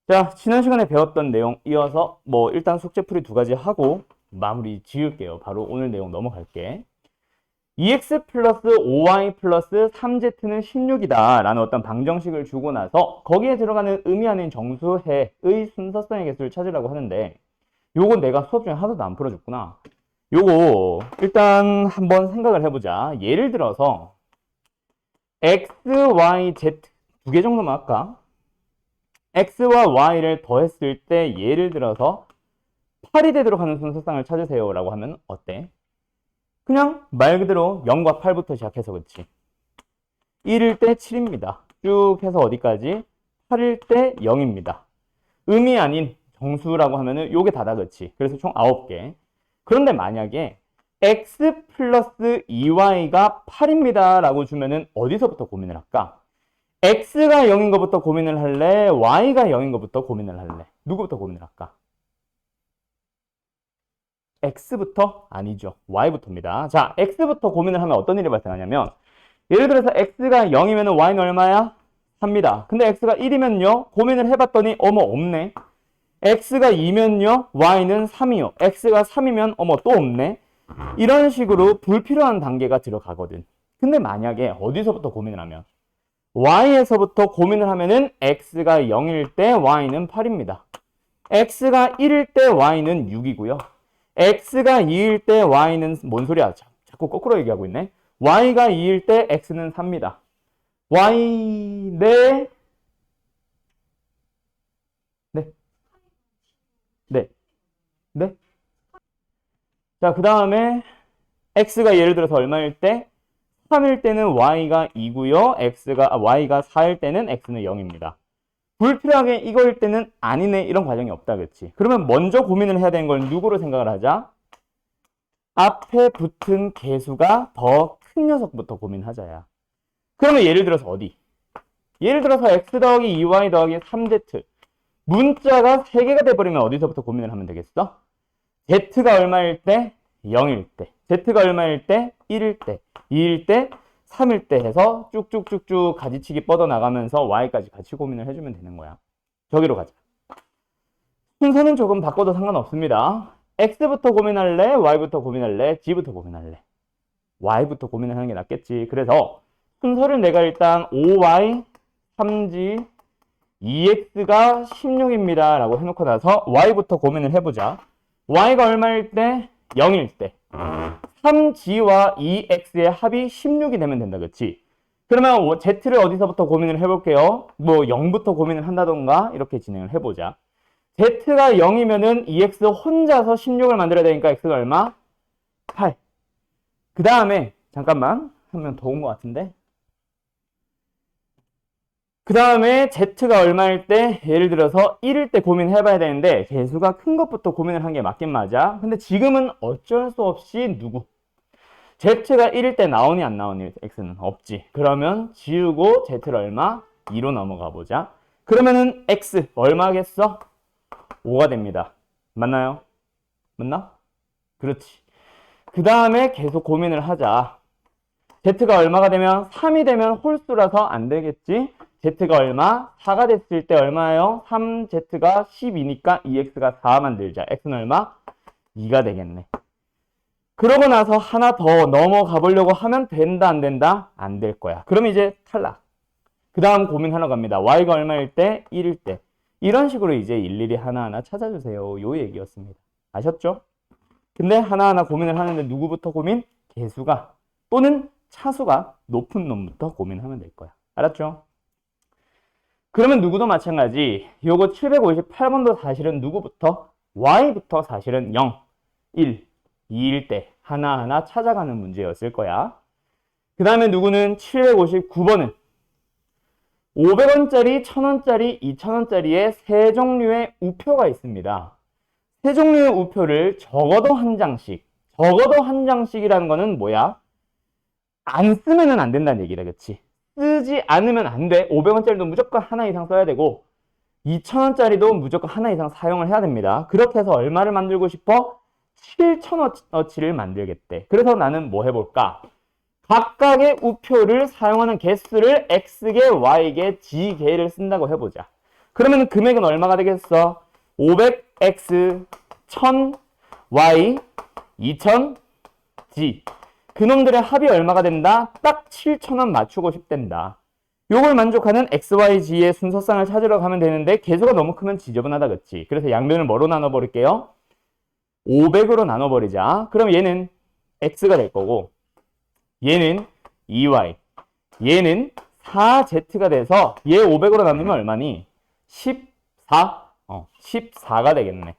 자, 지난 시간에 배웠던 내용 이어서 일단 숙제풀이 2가지 하고 마무리 지을게요. 바로 오늘 내용 넘어갈게. 2x 플러스 5y 플러스 3z는 16이다 라는 어떤 방정식을 주고 나서 거기에 들어가는 의미 아닌 정수해의 순서성의 개수를 찾으라고 하는데, 요거 내가 수업 중에 하나도 안 풀어줬구나. 요거 일단 한번 생각을 해보자. 예를 들어서 x, y, z 2개 정도만 할까? x와 y를 더했을 때 예를 들어서 8이 되도록 하는 순서상을 찾으세요 라고 하면 어때? 그냥 말 그대로 0과 8부터 시작해서 그치? 1일 때 7입니다. 쭉 해서 어디까지? 8일 때 0입니다. 의미 아닌 정수라고 하면은 요게 다다 그치? 그래서 총 9개. 그런데 만약에 x 플러스 2y가 8입니다 라고 주면은 어디서부터 고민을 할까? x가 0인 것부터 고민을 할래? y가 0인 것부터 고민을 할래? 누구부터 고민을 할까? x부터? 아니죠. y부터입니다. 자, x부터 고민을 하면 어떤 일이 발생하냐면, 예를 들어서 x가 0이면 y는 얼마야? 3입니다. 근데 x가 1이면요, 고민을 해봤더니 어머 없네. x가 2면요, y는 3이요. x가 3이면 어머 또 없네. 이런 식으로 불필요한 단계가 들어가거든. 근데 만약에 어디서부터 고민을 하면, y에서부터 고민을 하면은 x가 0일 때 y는 8입니다. x가 1일 때 y는 6이고요. x가 2일 때 y는 뭔 소리야? 자꾸 거꾸로 얘기하고 있네. y가 2일 때 x는 3입니다. y 네. 네. 자, 그 다음에 x가 예를 들어서 얼마일 때? 3일 때는 y가 2고요. y가 4일 때는 x는 0입니다. 불필요하게 이거일 때는 아니네 이런 과정이 없다 그치? 그러면 먼저 고민을 해야 되는 걸 누구로 생각을 하자? 앞에 붙은 개수가 더 큰 녀석부터 고민하자야. 그러면 예를 들어서 어디? 예를 들어서 x 더하기 2y 더하기 3z 문자가 3개가 돼버리면 어디서부터 고민을 하면 되겠어? z가 얼마일 때? 0일 때. z가 얼마일 때? 1일 때. 2일 때? 3일 때 해서 쭉쭉쭉쭉 가지치기 뻗어나가면서 y까지 같이 고민을 해주면 되는 거야. 저기로 가자. 순서는 조금 바꿔도 상관없습니다. x부터 고민할래? y부터 고민할래? g부터 고민할래? y부터 고민을 하는 게 낫겠지. 그래서 순서를 내가 일단 5y, 3g, 2x가 16입니다 라고 해놓고 나서 y부터 고민을 해보자. y가 얼마일 때? 0일 때. 3g와 2x의 합이 16이 되면 된다 그치? 그러면 z를 어디서부터 고민을 해볼게요. 0부터 고민을 한다던가 이렇게 진행을 해보자. z가 0이면은 2x 혼자서 16을 만들어야 되니까 x가 얼마? 8. 그 다음에 잠깐만 하면 더 온 것 같은데. 그 다음에 z가 얼마일 때? 예를 들어서 1일 때 고민해봐야 되는데 개수가 큰 것부터 고민을 한 게 맞긴 맞아. 근데 지금은 어쩔 수 없이 누구? z가 1일 때 나오니 안 나오니? x는 없지. 그러면 지우고 z를 얼마? 2로 넘어가 보자. 그러면은 x 얼마겠어? 5가 됩니다. 맞나요? 맞나? 그렇지. 그 다음에 계속 고민을 하자. z가 얼마가 되면 3이 되면 홀수라서 안 되겠지. z가 얼마? 4가 됐을 때 얼마예요? 3z가 12니까 2x가 4 만들자. x는 얼마? 2가 되겠네. 그러고 나서 하나 더 넘어가 보려고 하면 된다 안 된다? 안 될 거야. 그럼 이제 탈락. 그 다음 고민하러 갑니다. y가 얼마일 때? 1일 때. 이런 식으로 이제 일일이 하나하나 찾아주세요. 요 얘기였습니다. 아셨죠? 근데 하나하나 고민을 하는데 누구부터 고민? 개수가 또는 차수가 높은 놈부터 고민하면 될 거야. 알았죠? 그러면 누구도 마찬가지. 요거 758번도 사실은 누구부터? y부터 사실은 0, 1, 2일 때 하나하나 찾아가는 문제였을 거야. 그 다음에 누구는 759번은 500원짜리, 1000원짜리, 2000원짜리에 세 종류의 우표가 있습니다. 세 종류의 우표를 적어도 한 장씩. 적어도 한 장씩이라는 거는 뭐야? 안 쓰면은 안 된다는 얘기다, 그치? 쓰지 않으면 안 돼. 500원짜리도 무조건 하나 이상 써야 되고 2,000원짜리도 무조건 하나 이상 사용을 해야 됩니다. 그렇게 해서 얼마를 만들고 싶어? 7,000원어치를 만들겠대. 그래서 나는 뭐 해볼까? 각각의 우표를 사용하는 개수를 X개, Y개, G개를 쓴다고 해보자. 그러면 금액은 얼마가 되겠어? 500X, 1000Y, 2000, G. 그놈들의 합이 얼마가 된다? 딱 7,000원 맞추고 싶댄다. 요걸 만족하는 X, Y, G의 순서상을 찾으러 가면 되는데 개수가 너무 크면 지저분하다, 그치? 그래서 양변을 뭐로 나눠버릴게요? 500으로 나눠버리자. 그럼 얘는 X가 될 거고 얘는 2Y, 얘는 4Z가 돼서 얘 500으로 나누면 얼마니? 14? 14가 되겠네.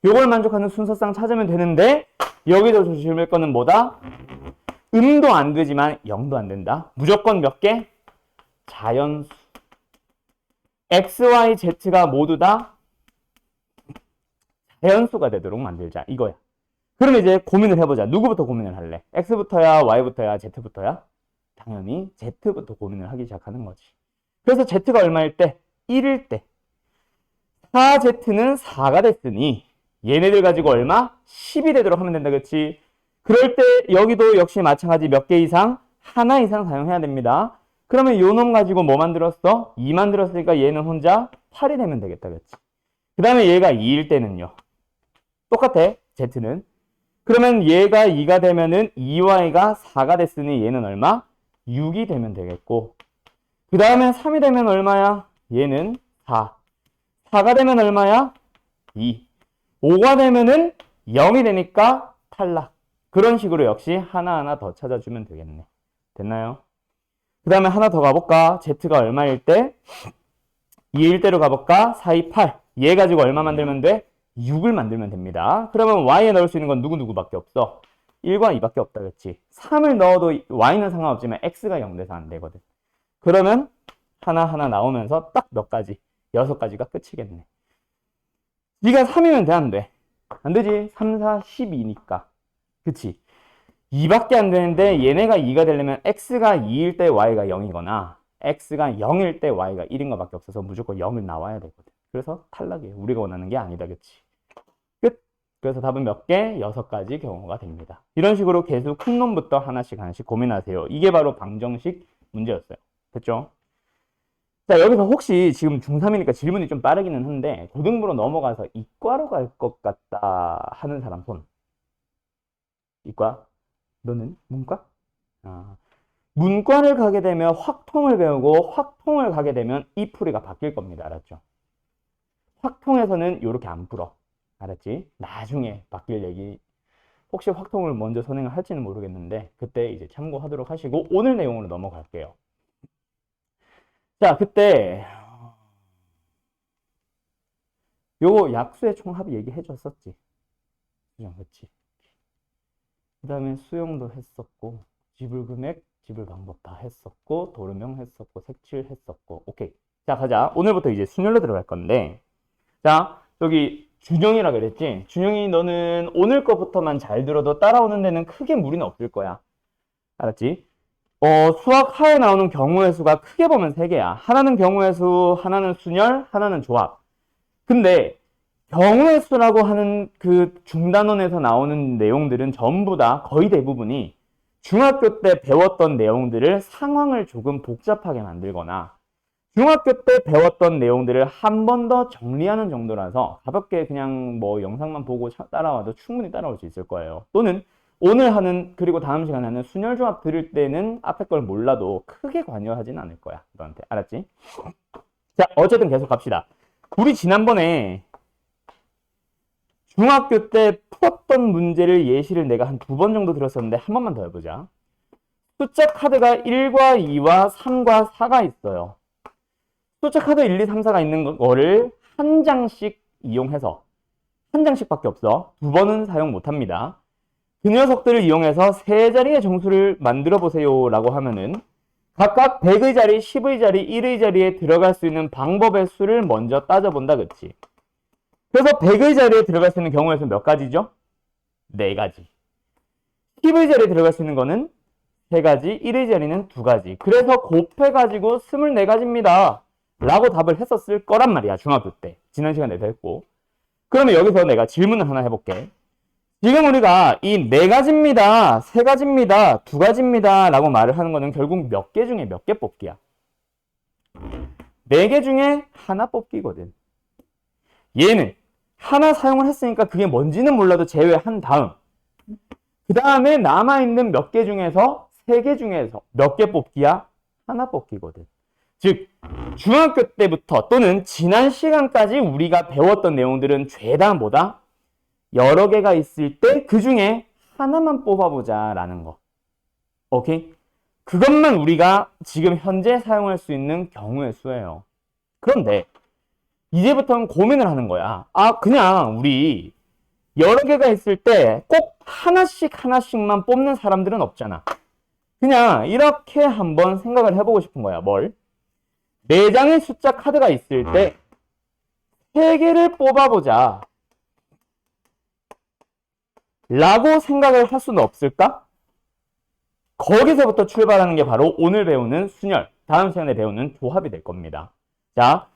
요걸 만족하는 순서상 찾으면 되는데 여기서 조심할 거는 뭐다? 음도 안 되지만 0도 안 된다. 무조건 몇 개? 자연수. X, Y, Z가 모두 다 자연수가 되도록 만들자. 이거야. 그럼 이제 고민을 해보자. 누구부터 고민을 할래? X부터야? Y부터야? Z부터야? 당연히 Z부터 고민을 하기 시작하는 거지. 그래서 Z가 얼마일 때? 1일 때. 4Z는 4가 됐으니 얘네들 가지고 얼마? 10이 되도록 하면 된다. 그치? 그럴 때 여기도 역시 마찬가지 몇 개 이상? 하나 이상 사용해야 됩니다. 그러면 요 놈 가지고 뭐 만들었어? 2 만들었으니까 얘는 혼자 8이 되면 되겠다. 그치? 그 다음에 얘가 2일 때는요. 똑같아. Z는. 그러면 얘가 2가 되면은 2y가 4가 됐으니 얘는 얼마? 6이 되면 되겠고. 그 다음에 3이 되면 얼마야? 얘는 4. 4가 되면 얼마야? 2. 5가 되면은 0이 되니까 탈락. 그런 식으로 역시 하나하나 더 찾아주면 되겠네. 됐나요? 그 다음에 하나 더 가볼까? Z가 얼마일 때? 2일 때로 가볼까? 4, 2, 8. 얘 가지고 얼마 만들면 돼? 6을 만들면 됩니다. 그러면 y에 넣을 수 있는 건 누구누구밖에 없어? 1과 2밖에 없다, 그렇지? 3을 넣어도 y는 상관없지만 x가 0 돼서 안 되거든. 그러면 하나하나 나오면서 딱 몇 가지? 6가지가 끝이겠네. 네가 3이면 돼, 안 돼? 안 되지. 3, 4, 12니까. 그치? 2밖에 안 되는데 얘네가 2가 되려면 x가 2일 때 y가 0이거나 x가 0일 때 y가 1인 것밖에 없어서 무조건 0을 나와야 되거든. 그래서 탈락이에요. 우리가 원하는 게 아니다. 그치? 끝! 그래서 답은 몇 개? 6가지 경우가 됩니다. 이런 식으로 개수 큰 놈부터 하나씩 고민하세요. 이게 바로 방정식 문제였어요. 됐죠? 자, 여기서 혹시 지금 중3이니까 질문이 좀 빠르기는 한데 고등부로 넘어가서 이과로 갈 것 같다 하는 사람 손. 이과? 너는 문과? 문과를 가게 되면 확통을 배우고 확통을 가게 되면 이 풀이가 바뀔 겁니다. 알았죠? 확통에서는 이렇게 안 풀어. 알았지? 나중에 바뀔 얘기. 혹시 확통을 먼저 선행을 할지는 모르겠는데 그때 이제 참고하도록 하시고 오늘 내용으로 넘어갈게요. 자, 그때 요거 약수의 총합 얘기해 줬었지. 그치? 그 다음에 수용도 했었고 지불금액, 지불방법 다 했었고 도르명 했었고 색칠 했었고 오케이. 자, 가자. 오늘부터 이제 순열로 들어갈 건데 자, 여기 준영이라 그랬지? 준영이 너는 오늘 거부터만 잘 들어도 따라오는 데는 크게 무리는 없을 거야. 알았지? 수학 하에 나오는 경우의 수가 크게 보면 3개야. 하나는 경우의 수, 하나는 순열, 하나는 조합. 근데 경우의 수라고 하는 그 중단원에서 나오는 내용들은 전부 다 거의 대부분이 중학교 때 배웠던 내용들을 상황을 조금 복잡하게 만들거나 중학교 때 배웠던 내용들을 한 번 더 정리하는 정도라서 가볍게 그냥 뭐 영상만 보고 따라와도 충분히 따라올 수 있을 거예요. 또는 오늘 하는 그리고 다음 시간에 하는 순열조합 들을 때는 앞에 걸 몰라도 크게 관여하진 않을 거야. 너한테. 알았지? 자, 어쨌든 계속 갑시다. 우리 지난번에 중학교 때 풀었던 문제를 예시를 내가 한 2번 정도 들었었는데 한 번만 더 해보자. 숫자 카드가 1과 2와 3과 4가 있어요. 숫자 카드 1, 2, 3, 4가 있는 거를 한 장씩 이용해서 한 장씩밖에 없어. 2번은 사용 못합니다. 그 녀석들을 이용해서 3자리의 정수를 만들어 보세요 라고 하면은 각각 100의 자리, 10의 자리, 1의 자리에 들어갈 수 있는 방법의 수를 먼저 따져본다. 그치? 그래서 100의 자리에 들어갈 수 있는 경우의 수는 몇 가지죠? 4가지. 10의 자리에 들어갈 수 있는 거는 3가지, 1의 자리는 2가지. 그래서 곱해가지고 24가지입니다. 라고 답을 했었을 거란 말이야. 중학교 때. 지난 시간에도 했고. 그러면 여기서 내가 질문을 하나 해볼게. 지금 우리가 이 네 가지입니다, 세 가지입니다, 두 가지입니다 라고 말을 하는 거는 결국 몇 개 중에 몇 개 뽑기야. 네 개 중에 하나 뽑기거든. 얘는 하나 사용을 했으니까 그게 뭔지는 몰라도 제외한 다음 그 다음에 남아있는 몇 개 중에서 세 개 중에서 몇 개 뽑기야? 하나 뽑기거든. 즉 중학교 때부터 또는 지난 시간까지 우리가 배웠던 내용들은 죄다 뭐다? 여러 개가 있을 때 그 중에 하나만 뽑아보자 라는 거. 오케이? 그것만 우리가 지금 현재 사용할 수 있는 경우의 수예요. 그런데 이제부터는 고민을 하는 거야. 아, 그냥 우리 여러 개가 있을 때 꼭 하나씩만 뽑는 사람들은 없잖아. 그냥 이렇게 한번 생각을 해보고 싶은 거야. 뭘? 4장의 숫자 카드가 있을 때 3개를 뽑아보자 라고 생각을 할 수는 없을까? 거기서부터 출발하는 게 바로 오늘 배우는 순열, 다음 시간에 배우는 조합이 될 겁니다. 자,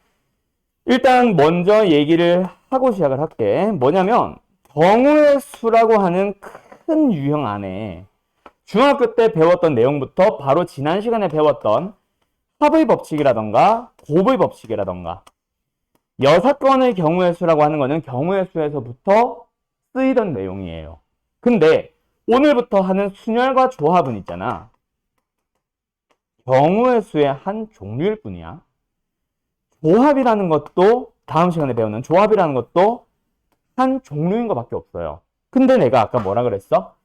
일단 먼저 얘기를 하고 시작을 할게. 뭐냐면 경우의 수라고 하는 큰 유형 안에 중학교 때 배웠던 내용부터 바로 지난 시간에 배웠던 합의 법칙이라던가 곱의 법칙이라던가 여사건의 경우의 수라고 하는 거는 경우의 수에서부터 쓰이던 내용이에요. 근데 오늘부터 하는 순열과 조합은 있잖아. 경우의 수의 한 종류일 뿐이야. 조합이라는 것도 다음 시간에 배우는 조합이라는 것도 한 종류인 것밖에 없어요. 근데 내가 아까 뭐라 그랬어?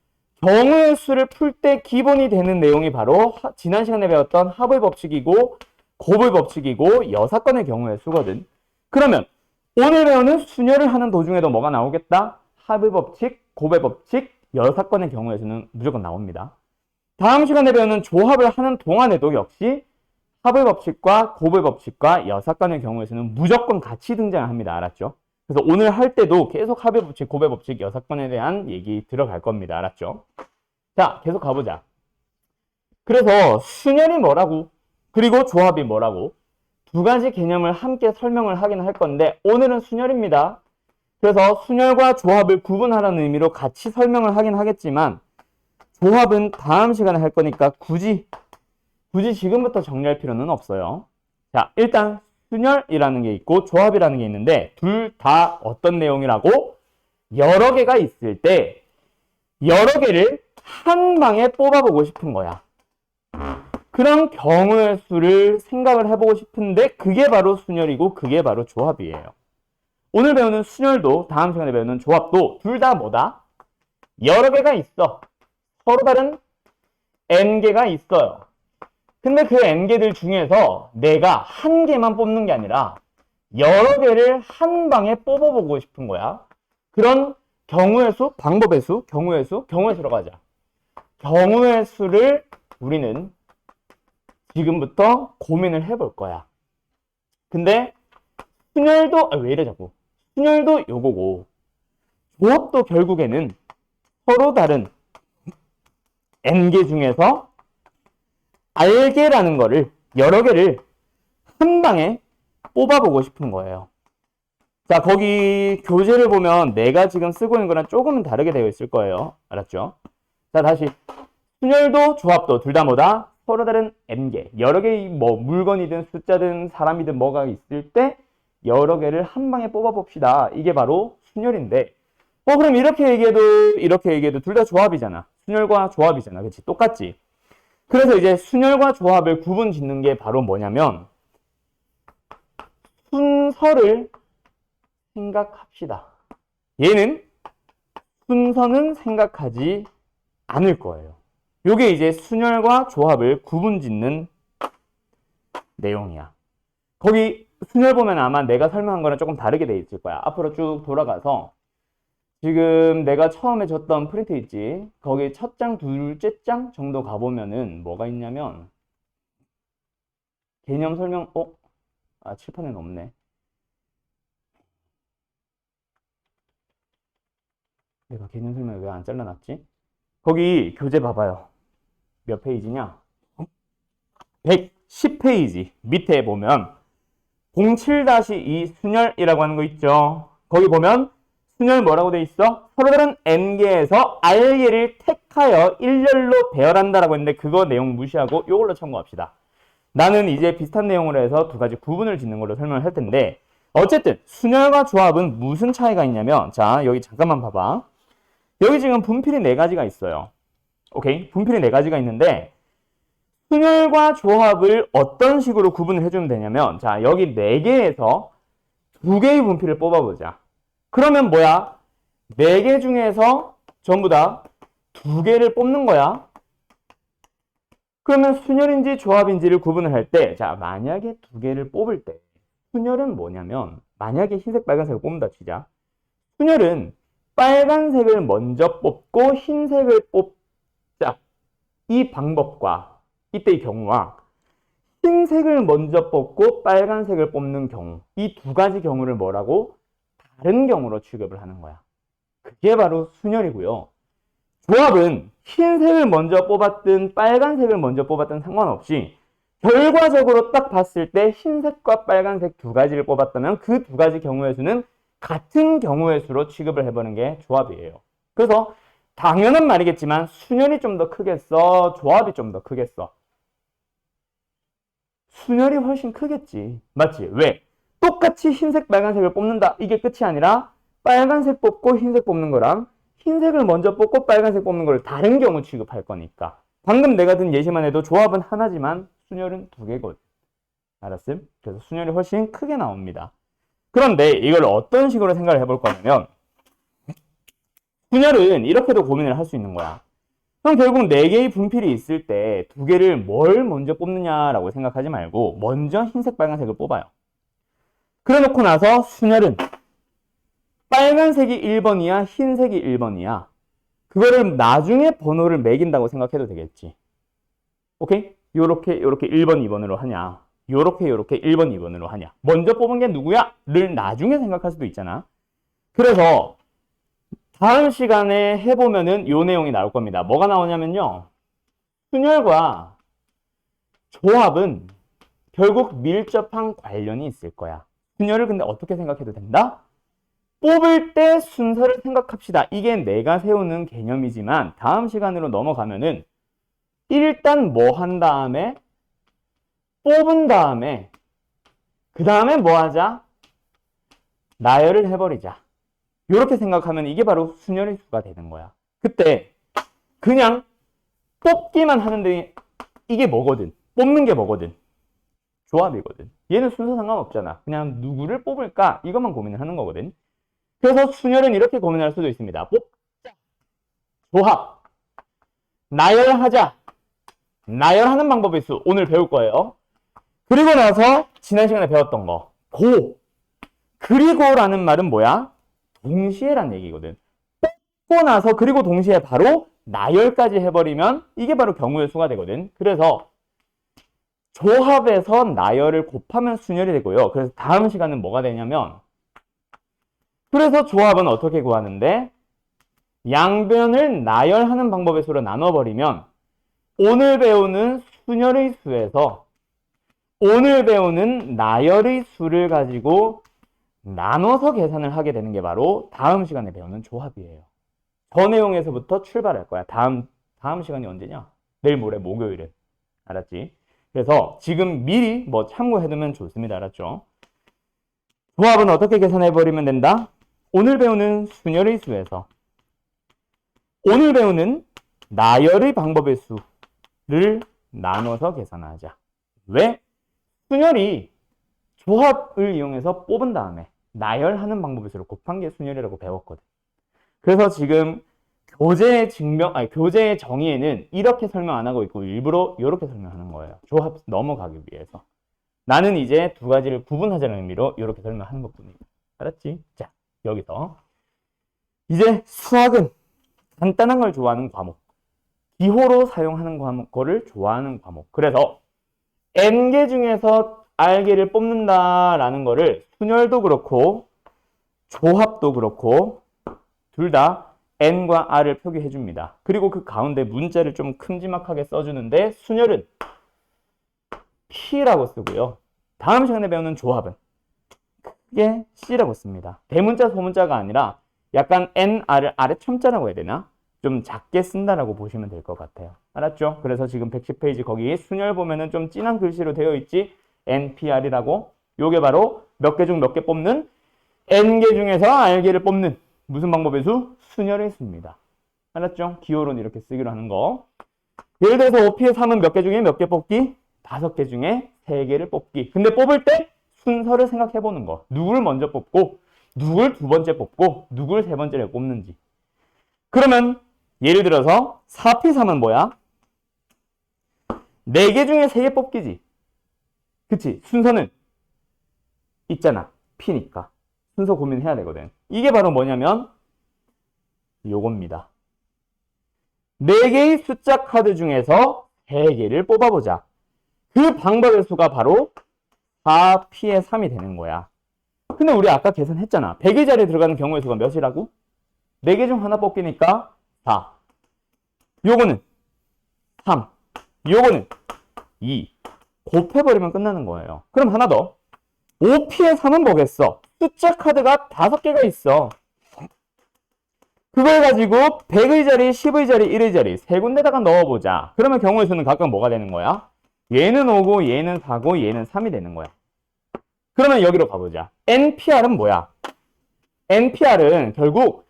경우의 수를 풀 때 기본이 되는 내용이 바로 지난 시간에 배웠던 합의 법칙이고 곱의 법칙이고 여사건의 경우의 수거든. 그러면 오늘 배우는 순열을 하는 도중에도 뭐가 나오겠다? 합의 법칙, 곱의 법칙, 여사건의 경우의 수는 무조건 나옵니다. 다음 시간에 배우는 조합을 하는 동안에도 역시 합의 법칙과 곱의 법칙과 여사건의 경우의 수는 무조건 같이 등장합니다. 알았죠? 그래서 오늘 할 때도 계속 합의 법칙, 곱의 법칙, 여사건에 대한 얘기 들어갈 겁니다. 알았죠? 자, 계속 가보자. 그래서 순열이 뭐라고? 그리고 조합이 뭐라고? 두 가지 개념을 함께 설명을 하긴 할 건데 오늘은 순열입니다. 그래서 순열과 조합을 구분하라는 의미로 같이 설명을 하긴 하겠지만 조합은 다음 시간에 할 거니까 굳이 지금부터 정리할 필요는 없어요. 자, 일단 순열이라는 게 있고 조합이라는 게 있는데 둘 다 어떤 내용이라고? 여러 개가 있을 때 여러 개를 한 방에 뽑아보고 싶은 거야. 그런 경우의 수를 생각을 해보고 싶은데 그게 바로 순열이고 그게 바로 조합이에요. 오늘 배우는 순열도 다음 시간에 배우는 조합도 둘 다 뭐다? 여러 개가 있어. 서로 다른 n개가 있어요. 근데 그 n개들 중에서 내가 한 개만 뽑는 게 아니라 여러 개를 한 방에 뽑아보고 싶은 거야. 그런 경우의 수, 방법의 수, 경우의 수로 가자. 경우의 수를 우리는 지금부터 고민을 해볼 거야. 근데 순열도, 왜 이래 자꾸. 순열도 요거고 조합도 결국에는 서로 다른 n개 중에서 알개라는 거를 여러 개를 한 방에 뽑아보고 싶은 거예요. 자, 거기 교재를 보면 내가 지금 쓰고 있는 거랑 조금은 다르게 되어 있을 거예요. 알았죠? 자, 다시 순열도 조합도 둘 다 뭐다? 서로 다른 n개. 여러 개의 뭐 물건이든 숫자든 사람이든 뭐가 있을 때 여러 개를 한 방에 뽑아봅시다. 이게 바로 순열인데 그럼 이렇게 얘기해도 둘 다 조합이잖아. 순열과 조합이잖아. 그치? 똑같지? 그래서 이제 순열과 조합을 구분 짓는 게 바로 뭐냐면 순서를 생각합시다. 얘는 순서는 생각하지 않을 거예요. 요게 이제 순열과 조합을 구분 짓는 내용이야. 거기 순열 보면 아마 내가 설명한 거랑 조금 다르게 돼 있을 거야. 앞으로 쭉 돌아가서 지금 내가 처음에 줬던 프린트 있지? 거기 첫 장, 둘째 장 정도 가보면은 뭐가 있냐면 개념 설명, 칠판에는 없네. 내가 개념 설명을 왜 안 잘라놨지? 거기 교재 봐봐요. 몇 페이지냐? 110페이지 밑에 보면 07-2 순열이라고 하는 거 있죠. 거기 보면 순열 뭐라고 돼 있어? 서로 다른 n개에서 r개를 택하여 일렬로 배열한다라고 했는데 그거 내용 무시하고 이걸로 참고합시다. 나는 이제 비슷한 내용으로 해서 두 가지 구분을 짓는 걸로 설명을 할 텐데 어쨌든 순열과 조합은 무슨 차이가 있냐면 자 여기 잠깐만 봐봐. 여기 지금 분필이 4가지가 있어요. 오케이? 분필이 4가지가 있는데 순열과 조합을 어떤 식으로 구분을 해주면 되냐면 자 여기 4개에서 2개의 분필을 뽑아보자. 그러면 뭐야? 4개 중에서 전부 다 2개를 뽑는 거야. 그러면 순열인지 조합인지를 구분을 할 때 자 만약에 2개를 뽑을 때 순열은 뭐냐면 만약에 흰색 빨간색을 뽑는다 치자. 순열은 빨간색을 먼저 뽑고 흰색을 뽑자. 이 방법과 이때의 경우와 흰색을 먼저 뽑고 빨간색을 뽑는 경우 이 2가지 경우를 뭐라고? 다른 경우로 취급을 하는 거야. 그게 바로 순열이고요. 조합은 흰색을 먼저 뽑았든 빨간색을 먼저 뽑았든 상관없이 결과적으로 딱 봤을 때 흰색과 빨간색 2가지를 뽑았다면 그 2가지 경우의 수는 같은 경우의 수로 취급을 해보는 게 조합이에요. 그래서 당연한 말이겠지만 순열이 좀 더 크겠어? 조합이 좀 더 크겠어? 순열이 훨씬 크겠지. 맞지? 왜? 똑같이 흰색, 빨간색을 뽑는다. 이게 끝이 아니라 빨간색 뽑고 흰색 뽑는 거랑 흰색을 먼저 뽑고 빨간색 뽑는 걸 다른 경우 취급할 거니까. 방금 내가 든 예시만 해도 조합은 하나지만 순열은 2개거든. 알았음? 그래서 순열이 훨씬 크게 나옵니다. 그런데 이걸 어떤 식으로 생각을 해볼 거냐면 순열은 이렇게도 고민을 할 수 있는 거야. 그럼 결국 4개의 분필이 있을 때 2개를 뭘 먼저 뽑느냐라고 생각하지 말고 먼저 흰색, 빨간색을 뽑아요. 그래 놓고 나서 순열은 빨간색이 1번이야, 흰색이 1번이야. 그거를 나중에 번호를 매긴다고 생각해도 되겠지. 오케이? 요렇게 1번, 2번으로 하냐. 요렇게 1번, 2번으로 하냐. 먼저 뽑은 게 누구야? 를 나중에 생각할 수도 있잖아. 그래서 다음 시간에 해보면은 요 내용이 나올 겁니다. 뭐가 나오냐면요. 순열과 조합은 결국 밀접한 관련이 있을 거야. 순열을 근데 어떻게 생각해도 된다? 뽑을 때 순서를 생각합시다. 이게 내가 세우는 개념이지만 다음 시간으로 넘어가면은 일단 뭐 한 다음에 뽑은 다음에 그 다음에 뭐 하자? 나열을 해버리자. 이렇게 생각하면 이게 바로 순열의 수가 되는 거야. 그때 그냥 뽑기만 하는데 이게 뭐거든? 뽑는 게 뭐거든? 조합이거든. 얘는 순서 상관없잖아. 그냥 누구를 뽑을까? 이것만 고민을 하는 거거든. 그래서 순열은 이렇게 고민할 수도 있습니다. 뽑자. 조합. 나열하자. 나열하는 방법의 수. 오늘 배울 거예요. 그리고 나서 지난 시간에 배웠던 거. 그리고라는 말은 뭐야? 동시에란 얘기거든. 뽑고 나서 그리고 동시에 바로 나열까지 해버리면 이게 바로 경우의 수가 되거든. 그래서 조합에서 나열을 곱하면 순열이 되고요. 그래서 다음 시간은 뭐가 되냐면 그래서 조합은 어떻게 구하는데 양변을 나열하는 방법의 수로 나눠버리면 오늘 배우는 순열의 수에서 오늘 배우는 나열의 수를 가지고 나눠서 계산을 하게 되는 게 바로 다음 시간에 배우는 조합이에요. 저 내용에서부터 출발할 거야. 다음 시간이 언제냐? 내일 모레 목요일은. 알았지? 그래서 지금 미리 뭐 참고해두면 좋습니다. 알았죠? 조합은 어떻게 계산해버리면 된다? 오늘 배우는 순열의 수에서 오늘 배우는 나열의 방법의 수를 나눠서 계산하자. 왜? 순열이 조합을 이용해서 뽑은 다음에 나열하는 방법의 수를 곱한 게 순열이라고 배웠거든. 그래서 지금 교재의 정의에는 이렇게 설명 안 하고 있고 일부러 이렇게 설명하는 거예요. 조합 넘어가기 위해서. 나는 이제 2가지를 구분하자는 의미로 이렇게 설명하는 것뿐입니다. 알았지? 자, 여기서 이제 수학은 간단한 걸 좋아하는 과목, 기호로 사용하는 거를 좋아하는 과목. 그래서 n개 중에서 r개를 뽑는다라는 거를 순열도 그렇고 조합도 그렇고 둘 다 n과 r을 표기해 줍니다. 그리고 그 가운데 문자를 좀 큼지막하게 써주는데 순열은 p라고 쓰고요. 다음 시간에 배우는 조합은 크게 C라고 씁니다. 대문자, 소문자가 아니라 약간 NR을 아래 첨자라고 해야 되나? 좀 작게 쓴다라고 보시면 될 것 같아요. 알았죠? 그래서 지금 110페이지 거기 순열 보면은 좀 진한 글씨로 되어 있지? NPR이라고. 요게 바로 몇 개 중 몇 개 뽑는 N개 중에서 R개를 뽑는 무슨 방법의 수? 순열의 수입니다. 알았죠? 기호론 이렇게 쓰기로 하는 거. 예를 들어서 5P의 3은 몇 개 중에 몇 개 뽑기? 5개 중에 3개를 뽑기. 근데 뽑을 때 순서를 생각해 보는 거. 누굴 먼저 뽑고 누굴 두 번째 뽑고 누굴 세 번째를 뽑는지. 그러면 예를 들어서 4P3은 뭐야? 4개 중에 3개 뽑기지. 그치? 순서는 있잖아. P니까. 순서 고민해야 되거든. 이게 바로 뭐냐면 요겁니다. 4개의 숫자 카드 중에서 3개를 뽑아보자. 그 방법의 수가 바로 4P의 3이 되는 거야. 근데 우리 아까 계산했잖아. 100의 자리에 들어가는 경우의 수가 몇이라고? 4개 중 하나 뽑기니까 4. 요거는 3. 요거는 2. 곱해버리면 끝나는 거예요. 그럼 하나 더. 5P의 3은 뭐겠어? 숫자 카드가 5개가 있어. 그걸 가지고 100의 자리, 10의 자리, 1의 자리 세 군데다가 넣어보자. 그러면 경우의 수는 각각 뭐가 되는 거야? 얘는 5고 얘는 4고 얘는 3이 되는 거야. 그러면 여기로 가보자. NPR은 뭐야? NPR은 결국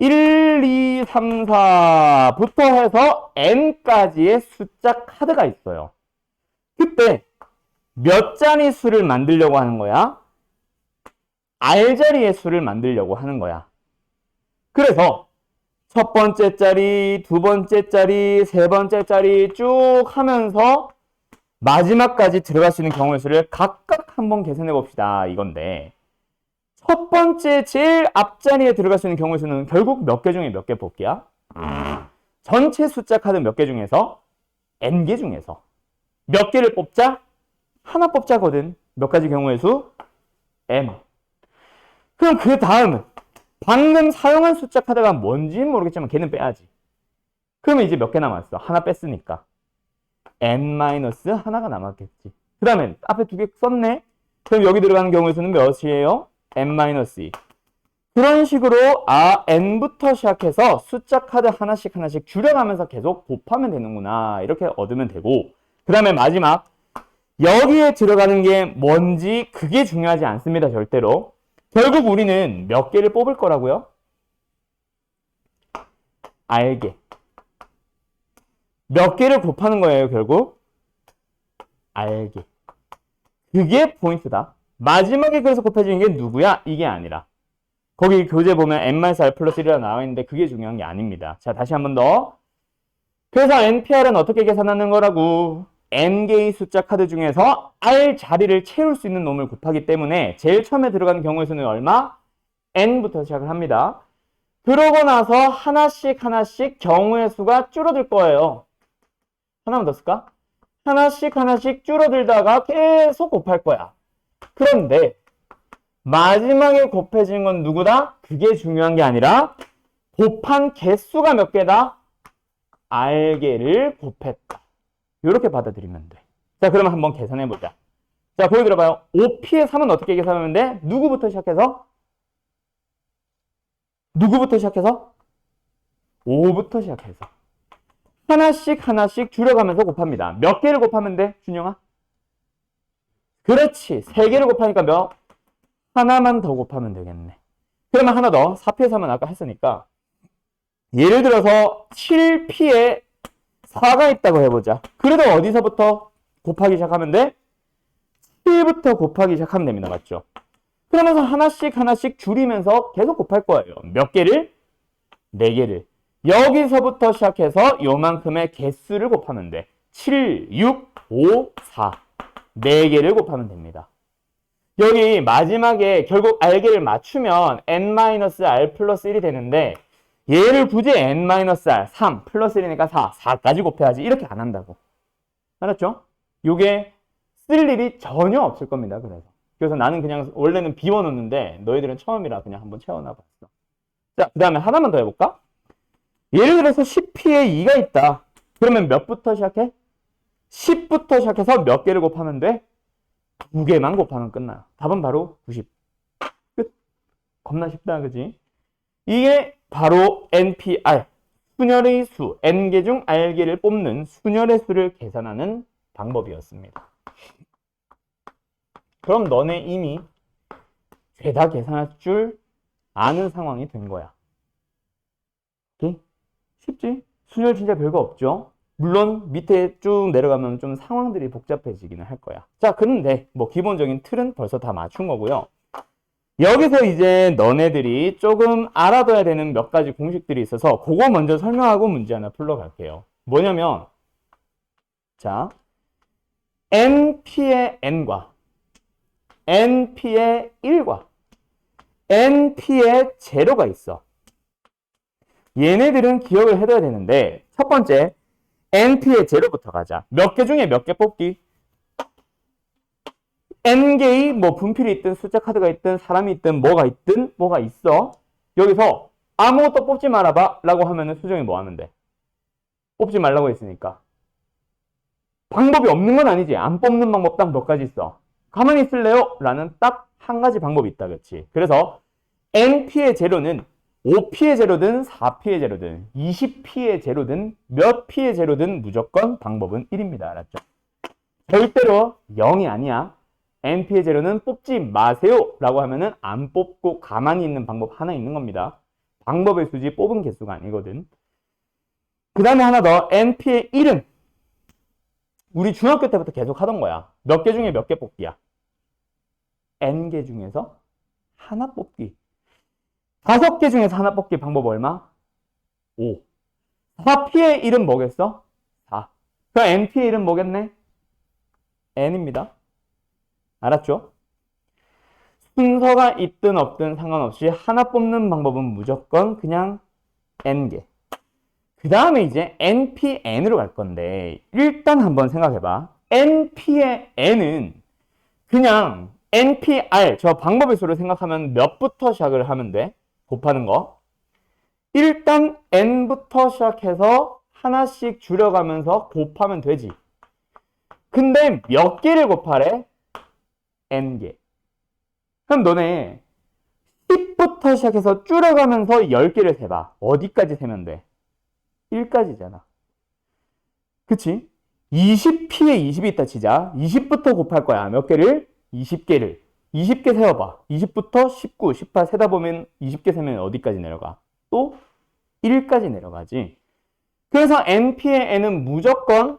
1, 2, 3, 4부터 해서 N까지의 숫자 카드가 있어요. 그때 몇 자리 수를 만들려고 하는 거야? R자리의 수를 만들려고 하는 거야. 그래서 첫 번째 자리, 두 번째 자리, 세 번째 자리 쭉 하면서 마지막까지 들어갈 수 있는 경우의 수를 각각 한번 계산해 봅시다. 이건데 첫 번째 제일 앞자리에 들어갈 수 있는 경우의 수는 결국 몇 개 중에 몇 개 뽑기야? 전체 숫자 카드 몇 개 중에서 N개 중에서 몇 개를 뽑자? 하나 뽑자거든. 몇 가지 경우의 수? M. 그럼 그 다음은 방금 사용한 숫자 카드가 뭔지는 모르겠지만 걔는 빼야지. 그러면 이제 몇 개 남았어? 하나 뺐으니까 N-하나가 남았겠지. 그 다음에 앞에 2개 썼네? 그럼 여기 들어가는 경우의 수는 몇이에요? N-2. 그런 식으로 N부터 시작해서 숫자 카드 하나씩 줄여가면서 계속 곱하면 되는구나. 이렇게 얻으면 되고, 그 다음에 마지막 여기에 들어가는 게 뭔지 그게 중요하지 않습니다. 절대로. 결국 우리는 몇 개를 뽑을 거라고요? R개. 몇 개를 곱하는 거예요, 결국? R개. 그게 포인트다. 마지막에 그래서 곱해지는 게 누구야? 이게 아니라. 거기 교재 보면 n-r 플러스 1이라 나와 있는데 그게 중요한 게 아닙니다. 자, 다시 한 번 더. 그래서 NPR은 어떻게 계산하는 거라고? N개의 숫자 카드 중에서 R 자리를 채울 수 있는 놈을 곱하기 때문에 제일 처음에 들어가는 경우의 수는 얼마? N부터 시작을 합니다. 그러고 나서 하나씩 경우의 수가 줄어들 거예요. 하나만 더 쓸까? 하나씩 줄어들다가 계속 곱할 거야. 그런데 마지막에 곱해진 건 누구다? 그게 중요한 게 아니라 곱한 개수가 몇 개다? R개를 곱했다. 이렇게 받아들이면 돼. 자, 그러면 한번 계산해보자. 자, 거기 들어봐요. 5P의 3은 어떻게 계산하면 돼? 누구부터 시작해서? 5부터 시작해서. 하나씩 줄여가면서 곱합니다. 몇 개를 곱하면 돼, 준영아? 그렇지. 3개를 곱하니까 몇? 하나만 더 곱하면 되겠네. 그러면 하나 더. 4P의 3은 아까 했으니까. 예를 들어서 7P에 4가 있다고 해보자. 그래도 어디서부터 곱하기 시작하면 돼? 7부터 곱하기 시작하면 됩니다. 맞죠? 그러면서 하나씩 줄이면서 계속 곱할 거예요. 몇 개를? 4개를. 여기서부터 시작해서 요만큼의 개수를 곱하면 돼. 7, 6, 5, 4. 4개를 곱하면 됩니다. 여기 마지막에 결국 R개를 맞추면 N-R 플러스 1이 되는데 얘를 굳이 N-R 3 플러스 1이니까 4까지 곱해야지. 이렇게 안 한다고. 알았죠? 요게 쓸 일이 전혀 없을 겁니다. 그래서 나는 그냥 원래는 비워놓는데 너희들은 처음이라 그냥 한번 채워놔봤어. 자, 그 다음에 하나만 더 해볼까? 예를 들어서 10P에 2가 있다. 그러면 몇부터 시작해? 10부터 시작해서 몇 개를 곱하면 돼? 두 개만 곱하면 끝나요. 답은 바로 90. 끝. 겁나 쉽다, 그지? 이게 바로 NPR, 순열의 수, n개 중 r개를 뽑는 순열의 수를 계산하는 방법이었습니다. 그럼 너네 이미 죄다 계산할 줄 아는 상황이 된 거야. 오케이? 쉽지? 순열 진짜 별거 없죠? 물론 밑에 쭉 내려가면 좀 상황들이 복잡해지기는 할 거야. 자, 그런데 뭐 기본적인 틀은 벌써 다 맞춘 거고요. 여기서 이제 너네들이 조금 알아둬야 되는 몇 가지 공식들이 있어서 그거 먼저 설명하고 문제 하나 풀러갈게요. 뭐냐면 자, NP의 N과 NP의 1과 NP의 제로가 있어. 얘네들은 기억을 해둬야 되는데 첫 번째 NP의 제로부터 가자. 몇 개 중에 몇 개 뽑기? n개의 뭐 분필이 있든 숫자 카드가 있든 사람이 있든 뭐가 있어. 여기서 아무것도 뽑지 말아봐 라고 하면은 수정이 뭐 하면 돼? 뽑지 말라고 했으니까. 방법이 없는 건 아니지. 안 뽑는 방법 딱 몇 가지 있어. 가만히 있을래요? 라는 딱 한 가지 방법이 있다. 그렇지? 그래서 np의 제로는 5p의 제로든 4p의 제로든 20p의 제로든 몇 p의 제로든 무조건 방법은 1입니다. 알았죠? 절대로 0이 아니야. np의 제로는 뽑지 마세요 라고 하면은 안 뽑고 가만히 있는 방법 하나 있는 겁니다. 방법의 수지 뽑은 개수가 아니거든. 그 다음에 하나 더 np의 1은 우리 중학교 때부터 계속 하던 거야. 몇 개 중에 몇 개 뽑기야? n개 중에서 하나 뽑기. 5개 중에서 하나 뽑기 방법 얼마? 5. 4p의 1은 뭐겠어? 4. 그럼 np의 1은 뭐겠네? n입니다. 알았죠? 순서가 있든 없든 상관없이 하나 뽑는 방법은 무조건 그냥 n개. 그 다음에 이제 npn으로 갈 건데 일단 한번 생각해봐. np의 n은 그냥 npr 저 방법의 수를 생각하면 몇부터 시작을 하면 돼? 곱하는 거. 일단 n부터 시작해서 하나씩 줄여가면서 곱하면 되지. 근데 몇 개를 곱하래? n개. 그럼 너네 10부터 시작해서 줄여가면서 10개를 세봐. 어디까지 세면 돼? 1까지잖아. 그치? 20p에 20이 있다 치자. 20부터 곱할 거야. 몇 개를? 20개를. 20개 세워봐. 20부터 19, 18 세다 보면 20개 세면 어디까지 내려가? 또 1까지 내려가지. 그래서 np의 n은 무조건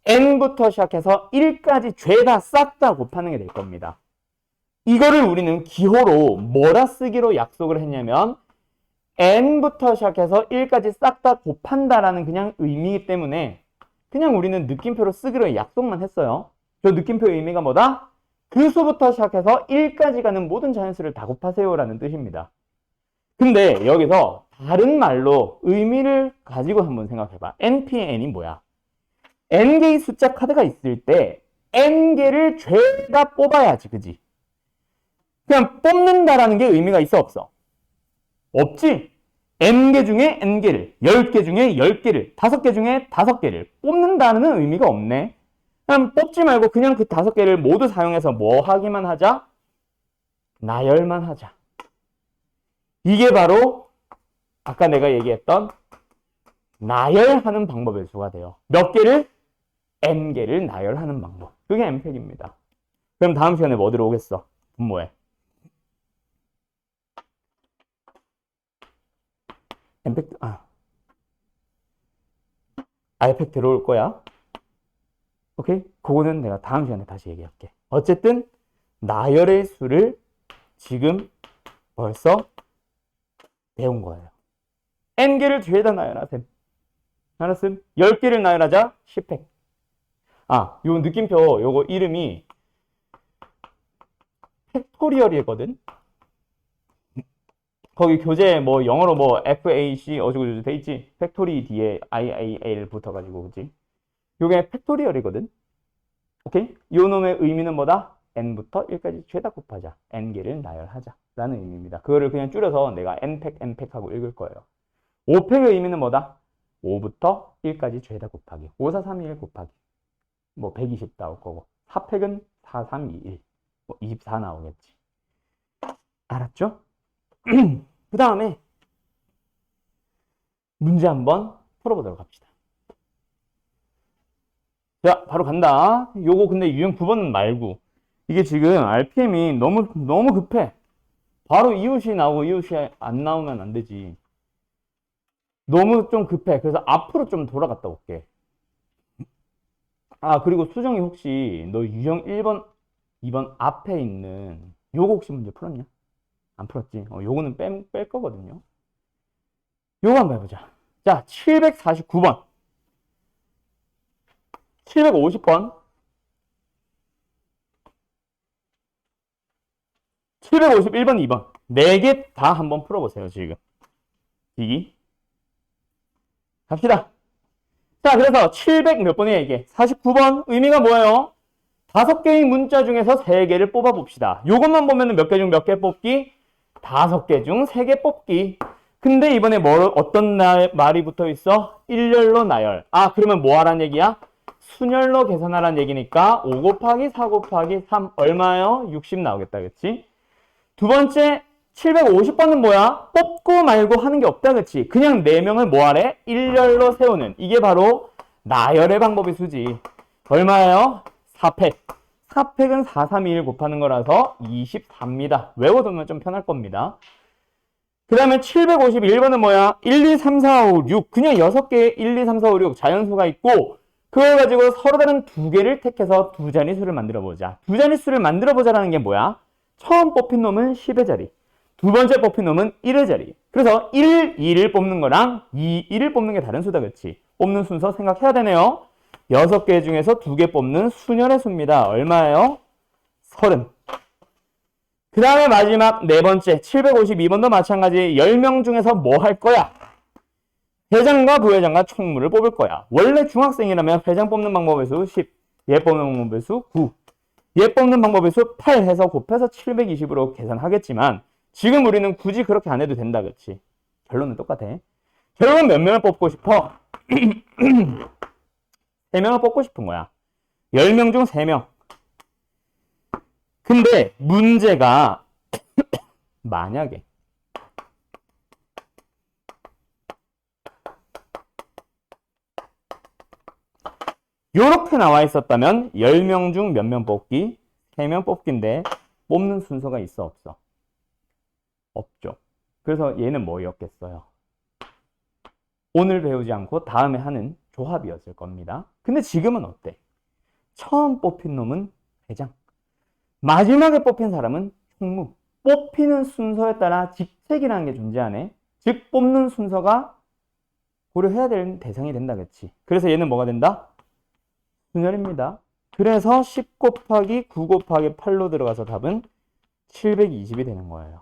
n부터 시작해서 1까지 죄다 싹 다 곱하는 게 될 겁니다. 이거를 우리는 기호로 뭐라 쓰기로 약속을 했냐면 n부터 시작해서 1까지 싹 다 곱한다라는 그냥 의미이기 때문에 그냥 우리는 느낌표로 쓰기로 약속만 했어요. 저 느낌표의 의미가 뭐다? 그 수부터 시작해서 1까지 가는 모든 자연수를 다 곱하세요 라는 뜻입니다. 근데 여기서 다른 말로 의미를 가지고 한번 생각해봐. np의 n이 뭐야? n개의 숫자 카드가 있을 때 n개를 죄다 뽑아야지, 그지? 그냥 뽑는다라는 게 의미가 있어, 없어? 없지? n개 중에 n개를, 10개 중에 10개를, 5개 중에 5개를 뽑는다는 의미가 없네. 그냥 뽑지 말고 그냥 그 5개를 모두 사용해서 뭐 하기만 하자? 나열만 하자. 이게 바로 아까 내가 얘기했던 나열하는 방법의 수가 돼요. 몇 개를? n개를 나열하는 방법. 그게 n팩입니다. 그럼 다음 시간에 뭐 들어오겠어? 분모에. n팩, r팩 들어올 거야. 오케이? 그거는 내가 다음 시간에 다시 얘기할게. 어쨌든 나열의 수를 지금 벌써 배운 거예요. n개를 뒤에다 나열하셈. 알았음? 10개를 나열하자 10팩. 요 느낌표 요거 이름이 팩토리얼이거든. 거기 교재 뭐 영어로 뭐 FAC 어쩌고저쩌고 돼 있지. 팩토리 뒤에 IAL 붙어가지고 그지. 요게 팩토리얼이거든. 오케이? 요 놈의 의미는 뭐다? n부터 1까지 죄다 곱하자. n개를 나열하자 라는 의미입니다. 그거를 그냥 줄여서 내가 n팩 하고 읽을 거예요. 5팩의 의미는 뭐다? 5부터 1까지 죄다 곱하기. 5, 4, 3, 2, 1 곱하기. 뭐 120 나올 거고. 합획은 4, 3, 2, 1. 24 나오겠지. 알았죠? 그 다음에 문제 한번 풀어보도록 합시다. 자, 바로 간다. 요거 근데 유형 9번은 말고. 이게 지금 RPM이 너무 급해. 바로 이웃이 나오고 이웃이 안 나오면 안 되지. 너무 좀 급해. 그래서 앞으로 좀 돌아갔다 올게. 아, 그리고 수정이 혹시 너 유형 1번, 2번 앞에 있는 요거 혹시 문제 풀었냐? 안 풀었지? 요거는 뺄 거거든요. 요거 한번 해보자. 자, 749번. 750번. 751번, 2번. 4개 다 한번 풀어보세요, 지금. 이기. 갑시다. 자, 그래서 700 몇 번이에요, 이게? 49번. 의미가 뭐예요? 5개의 문자 중에서 3개를 뽑아봅시다. 요것만 보면 몇 개 중 몇 개 뽑기? 5개 중 3개 뽑기. 근데 이번에 어떤 말이 붙어 있어? 일렬로 나열. 아, 그러면 뭐 하란 얘기야? 순열로 계산하란 얘기니까 5 곱하기 4 곱하기 3 얼마요? 60 나오겠다, 그치? 두 번째 750번은 뭐야? 뽑고 말고 하는 게 없다, 그치? 그냥 4명을 뭐 하래? 일렬로 세우는. 이게 바로 나열의 방법의 수지. 얼마예요? 4팩. 4팩은 4, 3, 2, 1 곱하는 거라서 24입니다. 외워두면 좀 편할 겁니다. 그 다음에 751번은 뭐야? 1, 2, 3, 4, 5, 6. 그냥 6개의 1, 2, 3, 4, 5, 6 자연수가 있고 그걸 가지고 서로 다른 2개를 택해서 두 자릿수를 만들어보자. 두 자릿수를 만들어보자라는 게 뭐야? 처음 뽑힌 놈은 10의 자리. 두 번째 뽑힌 놈은 1의 자리. 그래서 1, 2를 뽑는 거랑 2, 1을 뽑는 게 다른 수다, 그치? 뽑는 순서 생각해야 되네요. 6개 중에서 2개 뽑는 순열의 수입니다. 얼마예요? 30. 그 다음에 마지막 네 번째 752번도 마찬가지 10명 중에서 뭐 할 거야? 회장과 부회장과 총무를 뽑을 거야. 원래 중학생이라면 회장 뽑는 방법의 수 10, 얘 뽑는 방법의 수 9, 얘 뽑는 방법의 수 8 해서 곱해서 720으로 계산하겠지만 지금 우리는 굳이 그렇게 안 해도 된다, 그치? 결론은 똑같아. 결국은 몇 명을 뽑고 싶어? 3명을 뽑고 싶은 거야. 10명 중 3명. 근데 문제가 만약에 요렇게 나와 있었다면 10명 중 몇 명 뽑기? 3명 뽑기인데 뽑는 순서가 있어, 없어? 없죠. 그래서 얘는 뭐였겠어요? 오늘 배우지 않고 다음에 하는 조합이었을 겁니다. 근데 지금은 어때? 처음 뽑힌 놈은 회장, 마지막에 뽑힌 사람은 총무. 뽑히는 순서에 따라 직책이라는 게 존재하네. 즉 뽑는 순서가 고려해야 될 대상이 된다, 그치? 그래서 얘는 뭐가 된다? 순열입니다. 그래서 10 곱하기 9 곱하기 8로 들어가서 답은 720이 되는 거예요.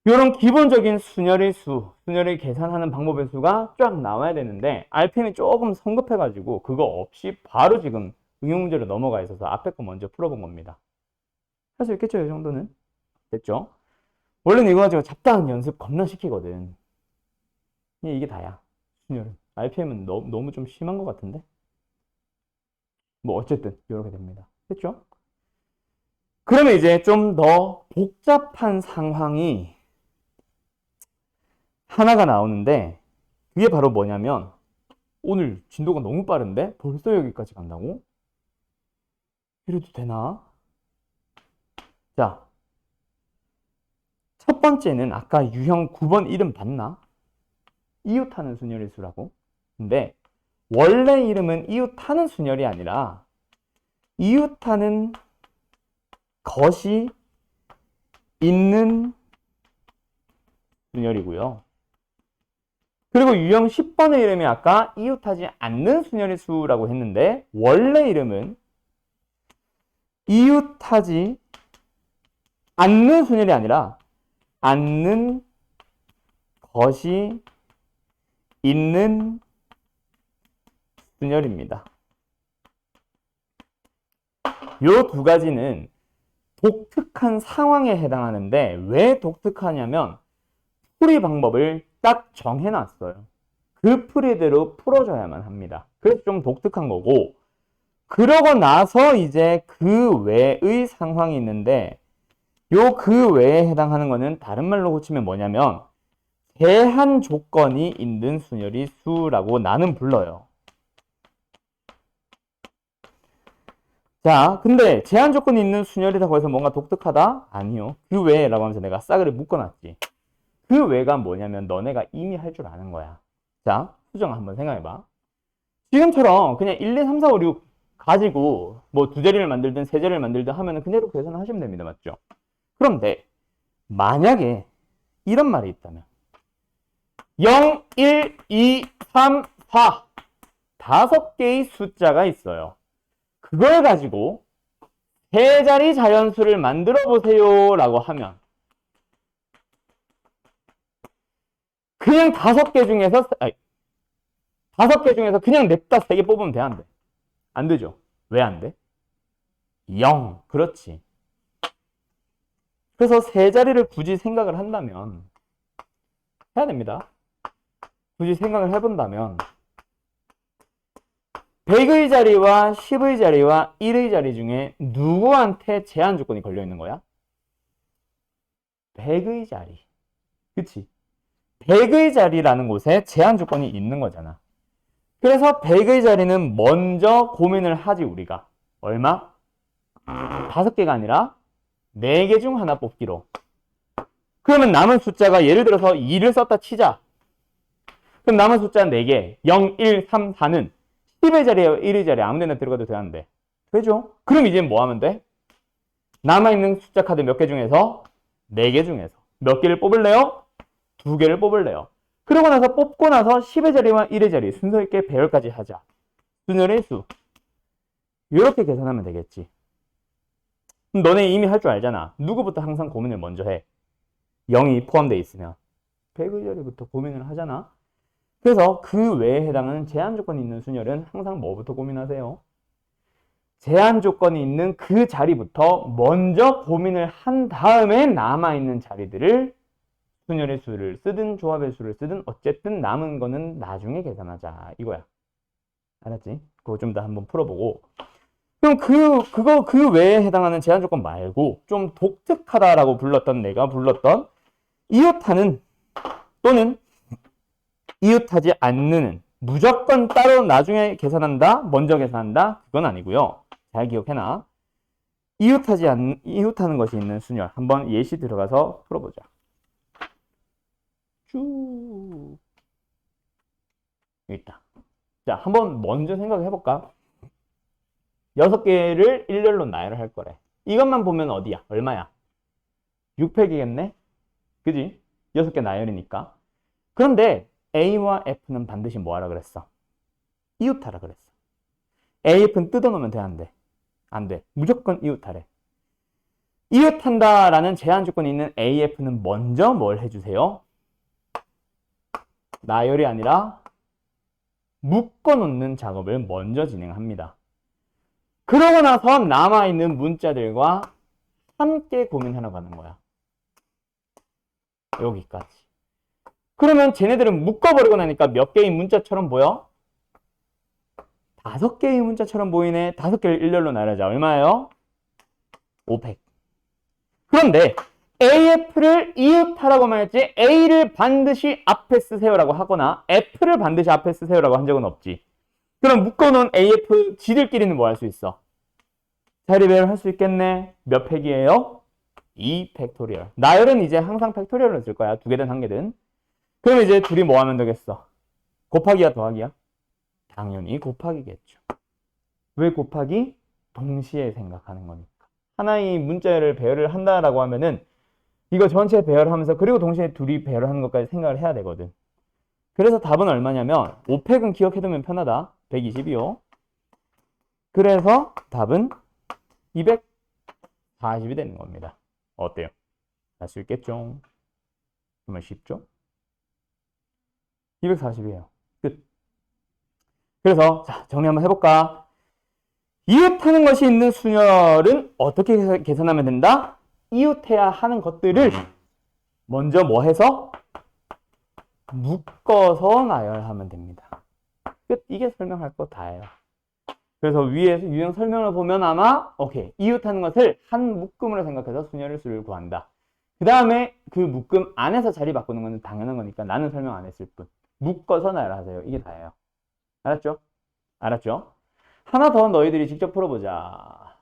이런 기본적인 순열의 수, 순열을 계산하는 방법의 수가 쫙 나와야 되는데 RPM이 조금 성급해가지고 그거 없이 바로 지금 응용 문제로 넘어가 있어서 앞에 거 먼저 풀어본 겁니다. 할 수 있겠죠, 이 정도는? 됐죠? 원래는 이거 가지고 잡다한 연습 겁나 시키거든. 이게 다야. 순열은. RPM은 너무 좀 심한 것 같은데? 뭐 어쨌든 이렇게 됩니다. 됐죠? 그러면 이제 좀 더 복잡한 상황이 하나가 나오는데 그게 바로 뭐냐면 오늘 진도가 너무 빠른데 벌써 여기까지 간다고? 이래도 되나? 자, 첫 번째는 아까 유형 9번 이름 봤나? 이웃하는 순열의 수라고. 근데 원래 이름은 이웃하는 순열이 아니라 이웃하는 것이 있는 순열이고요. 그리고 유형 10번의 이름이 아까 이웃하지 않는 순열의 수라고 했는데 원래 이름은 이웃하지 않는 순열이 아니라 않는 것이 있는 순열입니다. 요 두 가지는 독특한 상황에 해당하는데 왜 독특하냐면 풀이 방법을 딱 정해놨어요. 그 풀이대로 풀어줘야만 합니다. 그래서 좀 독특한 거고 그러고 나서 이제 그 외의 상황이 있는데 요 그 외에 해당하는 거는 다른 말로 고치면 뭐냐면 제한 조건이 있는 순열이 수라고 나는 불러요. 자, 근데 제한 조건이 있는 순열이라고 해서 뭔가 독특하다? 아니요. 그 외라고 하면서 내가 싸그리 묶어놨지. 그 외가 뭐냐면 너네가 이미 할 줄 아는 거야. 자, 수정 한번 생각해봐. 지금처럼 그냥 1, 2, 3, 4, 5, 6 가지고 뭐 두 자리를 만들든 세 자리를 만들든 하면은 그대로 계산하시면 됩니다. 맞죠? 그런데 만약에 이런 말이 있다면 0, 1, 2, 3, 4 다섯 개의 숫자가 있어요. 그걸 가지고 세 자리 자연수를 만들어 보세요 라고 하면 그냥 다섯 개 중에서 그냥 냅다 세 개 뽑으면 돼, 안 돼? 안 되죠. 왜 안 돼? 0. 그렇지. 그래서 세 자리를 굳이 생각을 한다면 해야 됩니다. 굳이 생각을 해본다면 100의 자리와 10의 자리와 1의 자리 중에 누구한테 제한 조건이 걸려 있는 거야? 100의 자리. 그치? 100의 자리라는 곳에 제한 조건이 있는 거잖아. 그래서 100의 자리는 먼저 고민을 하지, 우리가. 얼마? 5개가 아니라 4개 중 하나 뽑기로. 그러면 남은 숫자가 예를 들어서 2를 썼다 치자. 그럼 남은 숫자 4개. 0, 1, 3, 4는 10의 자리에 1의 자리에 아무 데나 들어가도 되는데. 되죠? 그럼 이제 뭐 하면 돼? 남아있는 숫자 카드 몇 개 중에서? 4개 중에서. 몇 개를 뽑을래요? 2개를 뽑을래요. 그러고 나서 뽑고 나서 10의 자리와 1의 자리 순서 있게 배열까지 하자. 순열의 수. 이렇게 계산하면 되겠지. 너네 이미 할 줄 알잖아. 누구부터 항상 고민을 먼저 해? 0이 포함되어 있으면 100의 자리부터 고민을 하잖아. 그래서 그 외에 해당하는 제한 조건이 있는 순열은 항상 뭐부터 고민하세요? 제한 조건이 있는 그 자리부터 먼저 고민을 한 다음에 남아있는 자리들을 순열의 수를 쓰든 조합의 수를 쓰든 어쨌든 남은 거는 나중에 계산하자 이거야. 알았지? 그거 좀 더 한번 풀어보고. 그럼 그 외에 해당하는 제한 조건 말고 좀 독특하다라고 내가 불렀던 이웃하는 또는 이웃하지 않는 무조건 따로 나중에 계산한다, 먼저 계산한다, 그건 아니고요. 잘 기억해놔. 이웃하는 것이 있는 순열. 한번 예시 들어가서 풀어보자. 쭉. 여기 있다. 자, 한번 먼저 생각해 볼까? 6개를 일렬로 나열할 거래. 이것만 보면 어디야? 얼마야? 6팩이겠네? 그지? 6개 나열이니까. 그런데 A와 F는 반드시 뭐 하라 그랬어? 이웃하라 그랬어. AF는 뜯어놓으면 돼, 안 돼? 안 돼. 무조건 이웃하래. 이웃한다라는 제한 조건이 있는 AF는 먼저 뭘 해주세요? 나열이 아니라 묶어놓는 작업을 먼저 진행합니다. 그러고 나서 남아있는 문자들과 함께 고민하러 가는 거야. 여기까지. 그러면 쟤네들은 묶어버리고 나니까 몇 개의 문자처럼 보여? 5개의 문자처럼 보이네. 5개를 일렬로 나열하자. 얼마예요? 500. 그런데 AF를 이웃하라고만 했지 A를 반드시 앞에 쓰세요라고 하거나 F를 반드시 앞에 쓰세요라고 한 적은 없지. 그럼 묶어놓은 AF 지들끼리는 뭐 할 수 있어? 자리 배열할 수 있겠네. 몇 팩이에요? 2 팩토리얼. 나열은 이제 항상 팩토리얼로 쓸 거야. 2개든 1개든. 그럼 이제 둘이 뭐 하면 되겠어? 곱하기야 더하기야? 당연히 곱하기겠죠. 왜 곱하기? 동시에 생각하는 거니까. 하나의 문자를 배열을 한다라고 하면은 이거 전체 배열하면서 그리고 동시에 둘이 배열하는 것까지 생각을 해야 되거든. 그래서 답은 얼마냐면 5팩은 기억해두면 편하다. 120이요. 그래서 답은 240이 되는 겁니다. 어때요? 알 수 있겠죠? 정말 쉽죠? 240이에요. 끝. 그래서 자, 정리 한번 해볼까? 이웃하는 것이 있는 순열은 어떻게 계산하면 된다? 이웃해야 하는 것들을 먼저 뭐 해서? 묶어서 나열하면 됩니다. 끝. 이게 설명할 거 다예요. 그래서 위에 유형 설명을 보면 아마 오케이 이웃하는 것을 한 묶음으로 생각해서 순열의 수를 구한다. 그 다음에 그 묶음 안에서 자리 바꾸는 건 당연한 거니까 나는 설명 안 했을 뿐. 묶어서 나열하세요. 이게 다예요. 알았죠? 알았죠? 하나 더 너희들이 직접 풀어보자.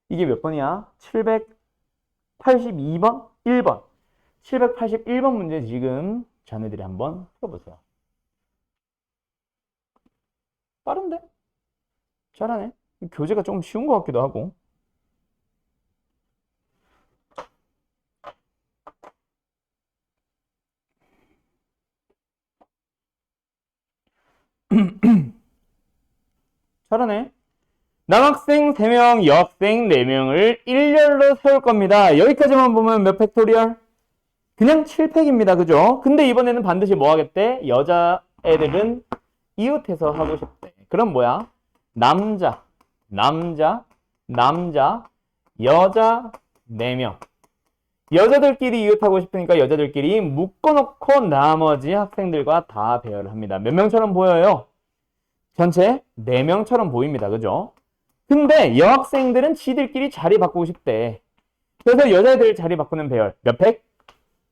이게 몇 번이야? 782번? 1번. 781번 문제 지금 자네들이 한번 풀어보세요. 빠른데? 잘하네. 교재가 조금 쉬운 것 같기도 하고. 잘하네. 남학생 3명, 여학생 4명을 일렬로 세울 겁니다. 여기까지만 보면 몇 팩토리얼? 그냥 7팩입니다. 그죠? 근데 이번에는 반드시 뭐 하겠대? 여자애들은 이웃해서 하고 싶대. 그럼 뭐야? 남자, 여자 4명. 여자들끼리 이웃하고 싶으니까 여자들끼리 묶어놓고 나머지 학생들과 다 배열을 합니다. 몇 명처럼 보여요? 전체 4명처럼 보입니다. 그죠? 근데 여학생들은 지들끼리 자리 바꾸고 싶대. 그래서 여자애들 자리 바꾸는 배열 몇 팩?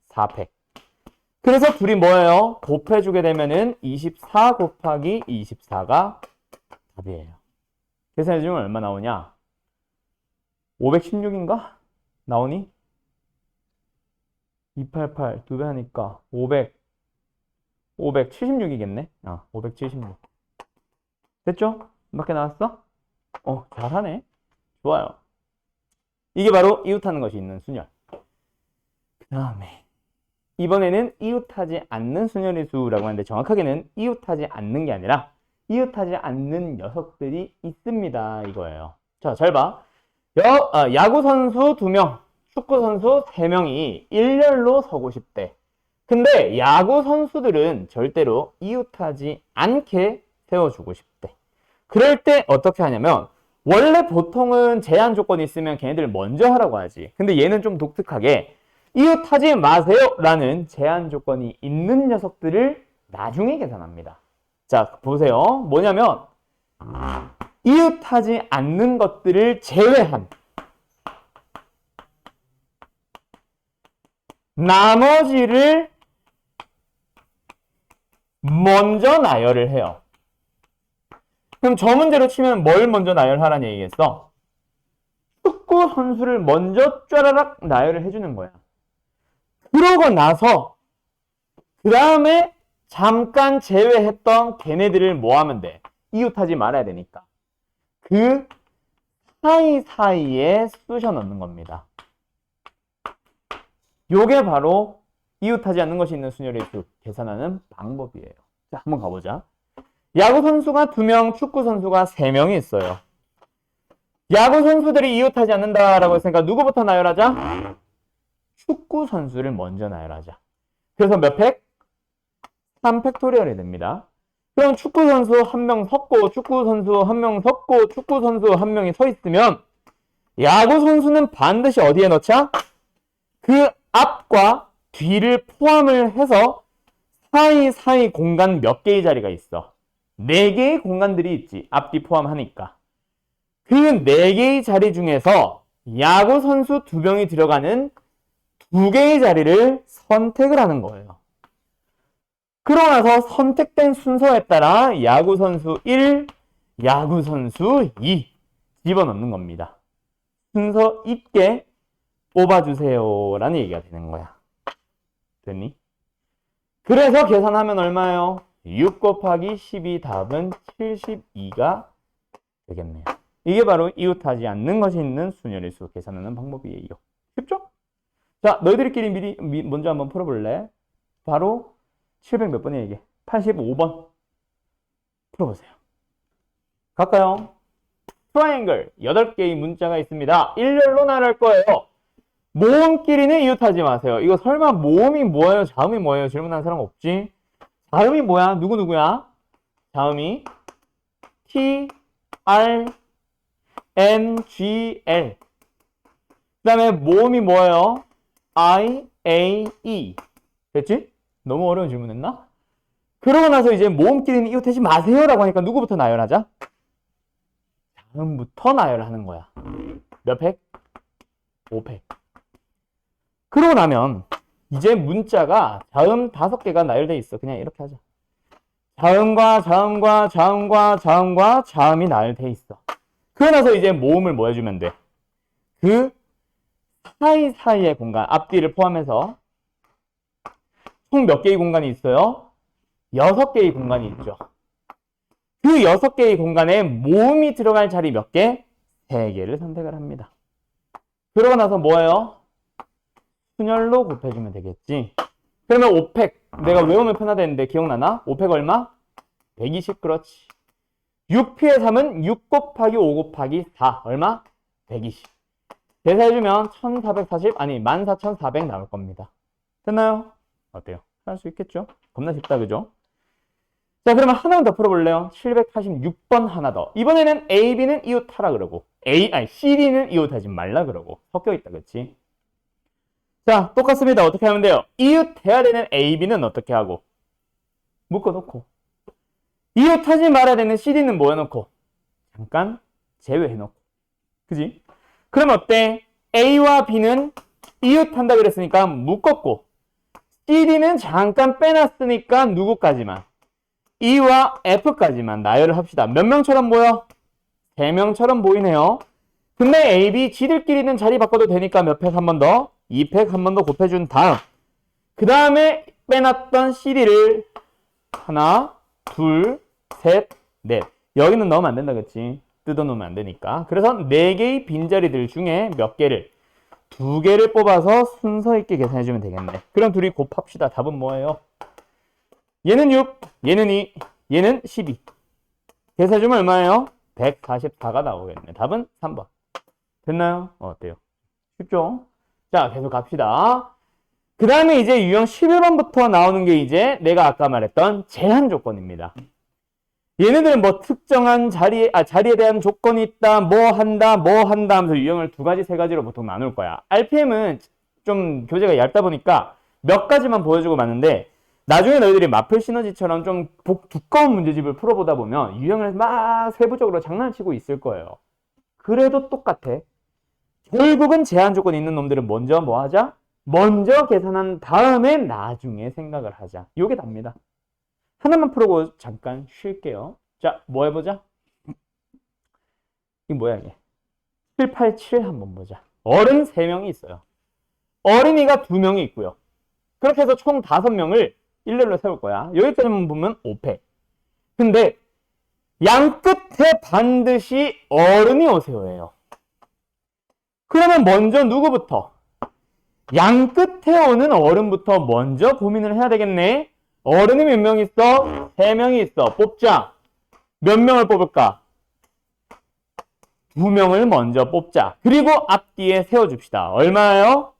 4팩. 그래서 둘이 뭐예요? 곱해주게 되면은 24 곱하기 24가 답이에요. 계산해주면 얼마 나오냐? 516인가? 나오니? 288 두 배 하니까 576이겠네? 576. 됐죠? 밖에 나왔어? 잘하네. 좋아요. 이게 바로 이웃하는 것이 있는 순열. 그 다음에 이번에는 이웃하지 않는 순열의 수라고 하는데 정확하게는 이웃하지 않는 게 아니라 이웃하지 않는 녀석들이 있습니다. 이거예요. 자, 잘 봐. 야구 선수 2명, 축구 선수 3명이 일렬로 서고 싶대. 근데 야구 선수들은 절대로 이웃하지 않게 세워주고 싶대. 그럴 때 어떻게 하냐면 원래 보통은 제한 조건이 있으면 걔네들 먼저 하라고 하지. 근데 얘는 좀 독특하게 이웃하지 마세요 라는 제한 조건이 있는 녀석들을 나중에 계산합니다. 자, 보세요. 뭐냐면 이웃하지 않는 것들을 제외한 나머지를 먼저 나열을 해요. 그럼 저 문제로 치면 뭘 먼저 나열하라는 얘기겠어? 축구 선수를 먼저 쫘라락 나열을 해주는 거야. 그러고 나서 그 다음에 잠깐 제외했던 걔네들을 뭐 하면 돼? 이웃하지 말아야 되니까. 그 사이사이에 쑤셔 넣는 겁니다. 요게 바로 이웃하지 않는 것이 있는 순열의 수 계산하는 방법이에요. 자, 한번 가보자. 야구 선수가 2명, 축구 선수가 3명이 있어요. 야구 선수들이 이웃하지 않는다라고 했으니까 누구부터 나열하자? 축구 선수를 먼저 나열하자. 그래서 몇 팩? 3팩토리얼이 됩니다. 그럼 축구 선수 1명 섰고, 축구 선수 1명 섰고, 축구 선수 1명이 서 있으면 야구 선수는 반드시 어디에 넣자? 그 앞과 뒤를 포함을 해서 사이사이 공간 몇 개의 자리가 있어? 4개의 공간들이 있지. 앞뒤 포함하니까. 그 4개의 자리 중에서 야구 선수 2명이 들어가는 2개의 자리를 선택을 하는 거예요. 그러고 나서 선택된 순서에 따라 야구 선수 1, 야구 선수 2 집어넣는 겁니다. 순서 있게 뽑아주세요 라는 얘기가 되는 거야. 됐니? 그래서 계산하면 얼마예요? 6 곱하기 12 답은 72가 되겠네요. 이게 바로 이웃하지 않는 것이 있는 순열의 수 계산하는 방법이에요. 쉽죠? 자, 너희들끼리 미리 먼저 한번 풀어볼래? 바로 700 몇 번이야 이게? 85번 풀어보세요. 갈까요? 트라이앵글 8개의 문자가 있습니다. 일렬로 나열할 거예요. 모음끼리는 이웃하지 마세요. 이거 설마 모음이 뭐예요? 자음이 뭐예요? 질문하는 사람 없지? 자음이 뭐야? 누구야? 자음이 T, R, N, G, L. 그 다음에 모음이 뭐예요? I, A, E. 됐지? 너무 어려운 질문했나? 그러고 나서 이제 모음끼리는 이웃하지 마세요 라고 하니까 누구부터 나열하자? 다음부터 나열하는 거야. 몇 팩? 5팩. 그러고 나면 이제 문자가 자음 5개가 나열돼 있어. 그냥 이렇게 하자. 자음과 자음과 자음과 자음과 자음이 나열돼 있어. 그러고 나서 이제 모음을 뭐 해주면 돼? 그 사이사이의 공간, 앞뒤를 포함해서 총 몇 개의 공간이 있어요? 6개의 공간이 있죠. 그 6개의 공간에 모음이 들어갈 자리 몇 개? 3개를 선택을 합니다. 그러고 나서 뭐예요? 순열로 곱해주면 되겠지. 그러면 5팩, 내가 외우면 편하다는데 기억나나? 5팩 얼마? 120, 그렇지. 6p의 3은 6 곱하기 5 곱하기 4, 얼마? 120. 계산해주면 1440, 아니 14400 나올 겁니다. 됐나요? 어때요? 할 수 있겠죠? 겁나 쉽다, 그죠? 자, 그러면 하나만 더 풀어볼래요? 786번 하나 더. 이번에는 A, B는 이웃하라 그러고 C, D는 이웃하지 말라 그러고 섞여있다, 그치? 자, 똑같습니다. 어떻게 하면 돼요? 이웃해야 되는 A, B는 어떻게 하고? 묶어놓고. 이웃하지 말아야 되는 C, D는 뭐 해놓고? 잠깐 제외해놓고. 그지? 그럼 어때? A와 B는 이웃한다 그랬으니까 묶었고, C, D는 잠깐 빼놨으니까 누구까지만? E와 F까지만 나열을 합시다. 몇 명처럼 보여? 3명처럼 보이네요. 근데 A, B, 지들끼리는 자리 바꿔도 되니까 몇 팩 한 번 더? 2팩 한 번 더 곱해준 다음, 그 다음에 빼놨던 CD를 하나, 둘, 셋, 넷. 여기는 넣으면 안 된다, 그치? 뜯어 놓으면 안 되니까. 그래서 4개의 빈자리들 중에 몇 개를? 2개를 뽑아서 순서 있게 계산해주면 되겠네. 그럼 둘이 곱합시다. 답은 뭐예요? 얘는 6, 얘는 2, 얘는 12. 계산해주면 얼마예요? 144가 나오겠네. 답은 3번. 됐나요? 어때요? 쉽죠? 자, 계속 갑시다. 그 다음에 이제 유형 11번부터 나오는 게 이제 내가 아까 말했던 제한 조건입니다. 얘네들은 뭐 특정한 자리에 대한 조건이 있다, 뭐 한다 하면서 유형을 2가지, 3가지로 보통 나눌 거야. RPM은 좀 교재가 얇다 보니까 몇 가지만 보여주고 마는데, 나중에 너희들이 마플 시너지처럼 좀 두꺼운 문제집을 풀어보다 보면 유형을 막 세부적으로 장난치고 있을 거예요. 그래도 똑같아. 결국은 제한 조건이 있는 놈들은 먼저 뭐 하자? 먼저 계산한 다음에 나중에 생각을 하자. 요게 답니다. 하나만 풀고 잠깐 쉴게요. 자, 뭐 해보자? 이게 뭐야, 이게? 7, 8, 7 한번 보자. 어른 3명이 있어요. 어린이가 2명이 있고요. 그렇게 해서 총 5명을 일렬로 세울 거야. 여기까지만 보면 5팩. 근데 양 끝에 반드시 어른이 오세요예요. 그러면 먼저 누구부터? 양 끝에 오는 어른부터 먼저 고민을 해야 되겠네. 어른이 몇 명 있어? 3명이 있어. 뽑자. 몇 명을 뽑을까? 2명을 먼저 뽑자. 그리고 앞뒤에 세워줍시다. 얼마예요?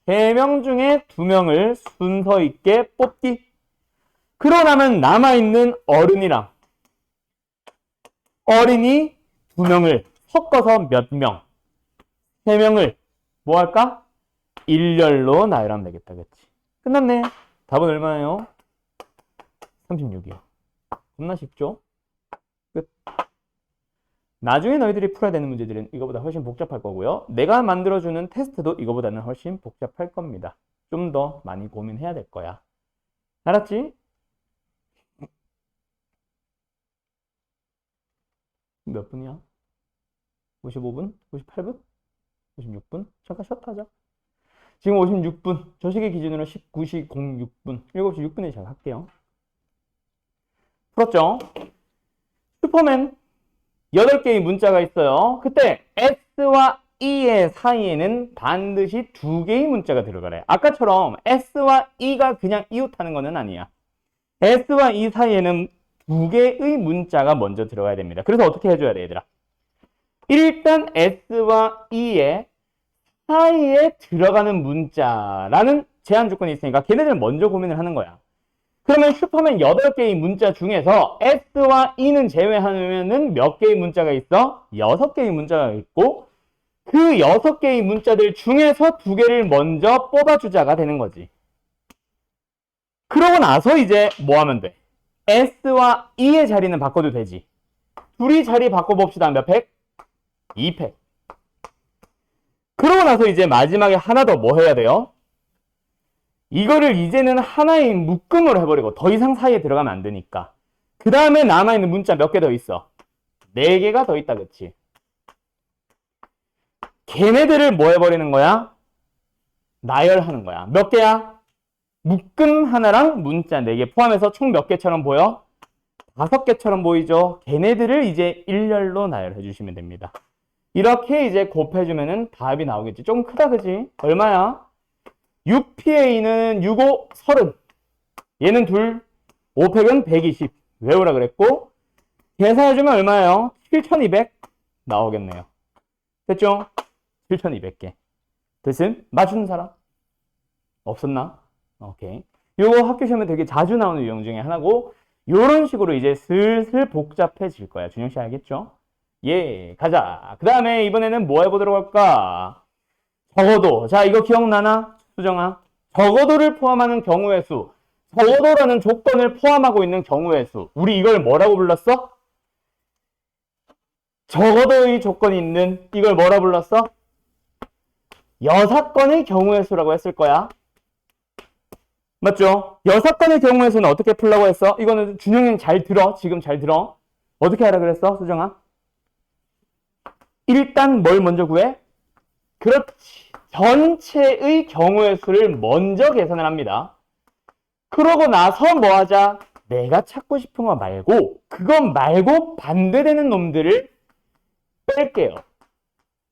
3명 중에 2명을 순서 있게 뽑기. 그러고 나면 남아있는 어른이랑 어린이 2명을 섞어서 몇 명? 3명을 뭐 할까? 일렬로 나열하면 되겠다. 그치? 끝났네. 답은 얼마예요? 36이요. 겁나 쉽죠? 끝. 나중에 너희들이 풀어야 되는 문제들은 이거보다 훨씬 복잡할 거고요. 내가 만들어주는 테스트도 이거보다는 훨씬 복잡할 겁니다. 좀 더 많이 고민해야 될 거야. 알았지? 몇 분이야? 55분? 58분? 56분? 잠깐 쉬었다 하자. 지금 56분. 저 시계 기준으로 19시 06분. 7시 6분에 시작할게요. 풀었죠? 슈퍼맨 8개의 문자가 있어요. 그때 S와 E의 사이에는 반드시 2개의 문자가 들어가래. 아까처럼 S와 E가 그냥 이웃하는 거는 아니야. S와 E 사이에는 2개의 문자가 먼저 들어가야 됩니다. 그래서 어떻게 해줘야 돼, 얘들아? 일단 S와 E의 사이에 들어가는 문자라는 제한 조건이 있으니까 걔네들 먼저 고민을 하는 거야. 그러면 슈퍼맨 8개의 문자 중에서 S와 E는 제외하면은 몇 개의 문자가 있어? 6개의 문자가 있고, 그 6개의 문자들 중에서 2개를 먼저 뽑아주자가 되는 거지. 그러고 나서 이제 뭐 하면 돼? S와 E의 자리는 바꿔도 되지. 둘이 자리 바꿔봅시다. 몇 팩? 2팩. 그러고 나서 이제 마지막에 하나 더 뭐 해야 돼요? 이거를 이제는 하나의 묶음으로 해버리고 더 이상 사이에 들어가면 안 되니까. 그 다음에 남아있는 문자 몇 개 더 있어? 4개가 더 있다, 그치? 걔네들을 뭐 해버리는 거야? 나열하는 거야. 몇 개야? 묶음 하나랑 문자 4개 포함해서 총 몇 개처럼 보여? 5개처럼 보이죠? 걔네들을 이제 일렬로 나열해 주시면 됩니다. 이렇게 이제 곱해주면은 답이 나오겠지. 좀 크다, 그지? 얼마야? 6PA는 6, 5, 30. 얘는 둘. 5팩은 120. 외우라 그랬고, 계산해주면 얼마예요? 7200 나오겠네요. 됐죠? 7200개. 됐음? 맞추는 사람? 없었나? 오케이. 요거 학교 시험에 되게 자주 나오는 유형 중에 하나고, 요런 식으로 이제 슬슬 복잡해질 거야. 준영 씨 알겠죠? 예, 가자. 그 다음에 이번에는 뭐 해보도록 할까? 적어도. 자, 이거 기억나나? 수정아. 적어도를 포함하는 경우의 수. 적어도라는 조건을 포함하고 있는 경우의 수. 우리 이걸 뭐라고 불렀어? 적어도의 조건이 있는 이걸 뭐라 불렀어? 6건의 경우의 수라고 했을 거야. 맞죠? 6건의 경우의 수는 어떻게 풀라고 했어? 이거는 준영이 잘 들어. 지금 잘 들어. 어떻게 하라 그랬어, 수정아? 일단 뭘 먼저 구해? 그렇지. 전체의 경우의 수를 먼저 계산을 합니다. 그러고 나서 뭐 하자? 내가 찾고 싶은 거 말고 그거 말고 반대되는 놈들을 뺄게요.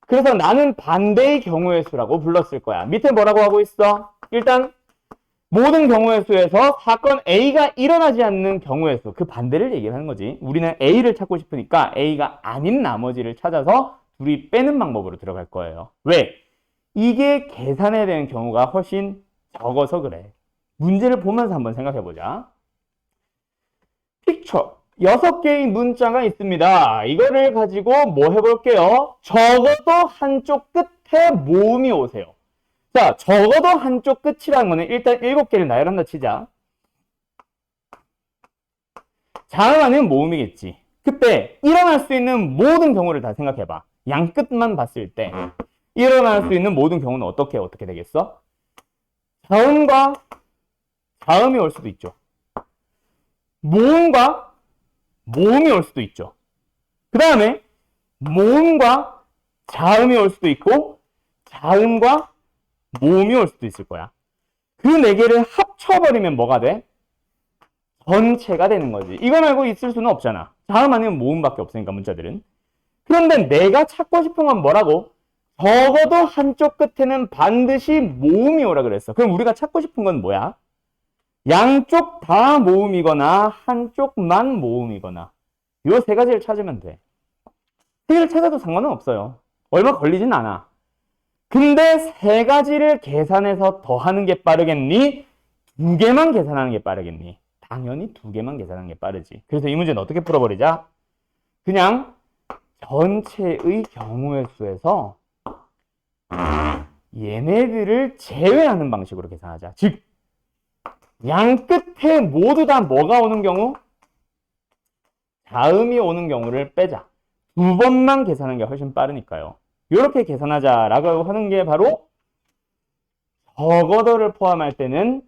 그래서 나는 반대의 경우의 수라고 불렀을 거야. 밑에 뭐라고 하고 있어? 일단 모든 경우의 수에서 사건 A가 일어나지 않는 경우의 수, 그 반대를 얘기하는 거지. 우리는 A를 찾고 싶으니까 A가 아닌 나머지를 찾아서 둘이 빼는 방법으로 들어갈 거예요. 왜? 이게 계산해야 되는 경우가 훨씬 적어서 그래. 문제를 보면서 한번 생각해보자. 픽처. 6개의 문자가 있습니다. 이거를 가지고 뭐 해볼게요? 적어도 한쪽 끝에 모음이 오세요. 자, 적어도 한쪽 끝이라는 거는 일단 7개를 나열한다 치자. 자음 안에는 모음이겠지. 그때 일어날 수 있는 모든 경우를 다 생각해봐. 양 끝만 봤을 때 일어날 수 있는 모든 경우는 어떻게 되겠어? 자음과 자음이 올 수도 있죠. 모음과 모음이 올 수도 있죠. 그 다음에 모음과 자음이 올 수도 있고 자음과 모음이 올 수도 있을 거야. 그 4개를 합쳐버리면 뭐가 돼? 전체가 되는 거지. 이거 말고 있을 수는 없잖아. 자음 아니면 모음밖에 없으니까 문자들은. 그런데 내가 찾고 싶은 건 뭐라고? 적어도 한쪽 끝에는 반드시 모음이 오라 그랬어. 그럼 우리가 찾고 싶은 건 뭐야? 양쪽 다 모음이거나 한쪽만 모음이거나 요 3가지를 찾으면 돼. 3개를 찾아도 상관은 없어요. 얼마 걸리진 않아. 근데 3가지를 계산해서 더하는 게 빠르겠니? 2개만 계산하는 게 빠르겠니? 당연히 2개만 계산하는 게 빠르지. 그래서 이 문제는 어떻게 풀어버리자? 그냥 전체의 경우의 수에서 얘네들을 제외하는 방식으로 계산하자. 즉, 양 끝에 모두 다 뭐가 오는 경우? 자음이 오는 경우를 빼자. 2번만 계산하는 게 훨씬 빠르니까요. 이렇게 계산하자라고 하는 게 바로 적어도를 포함할 때는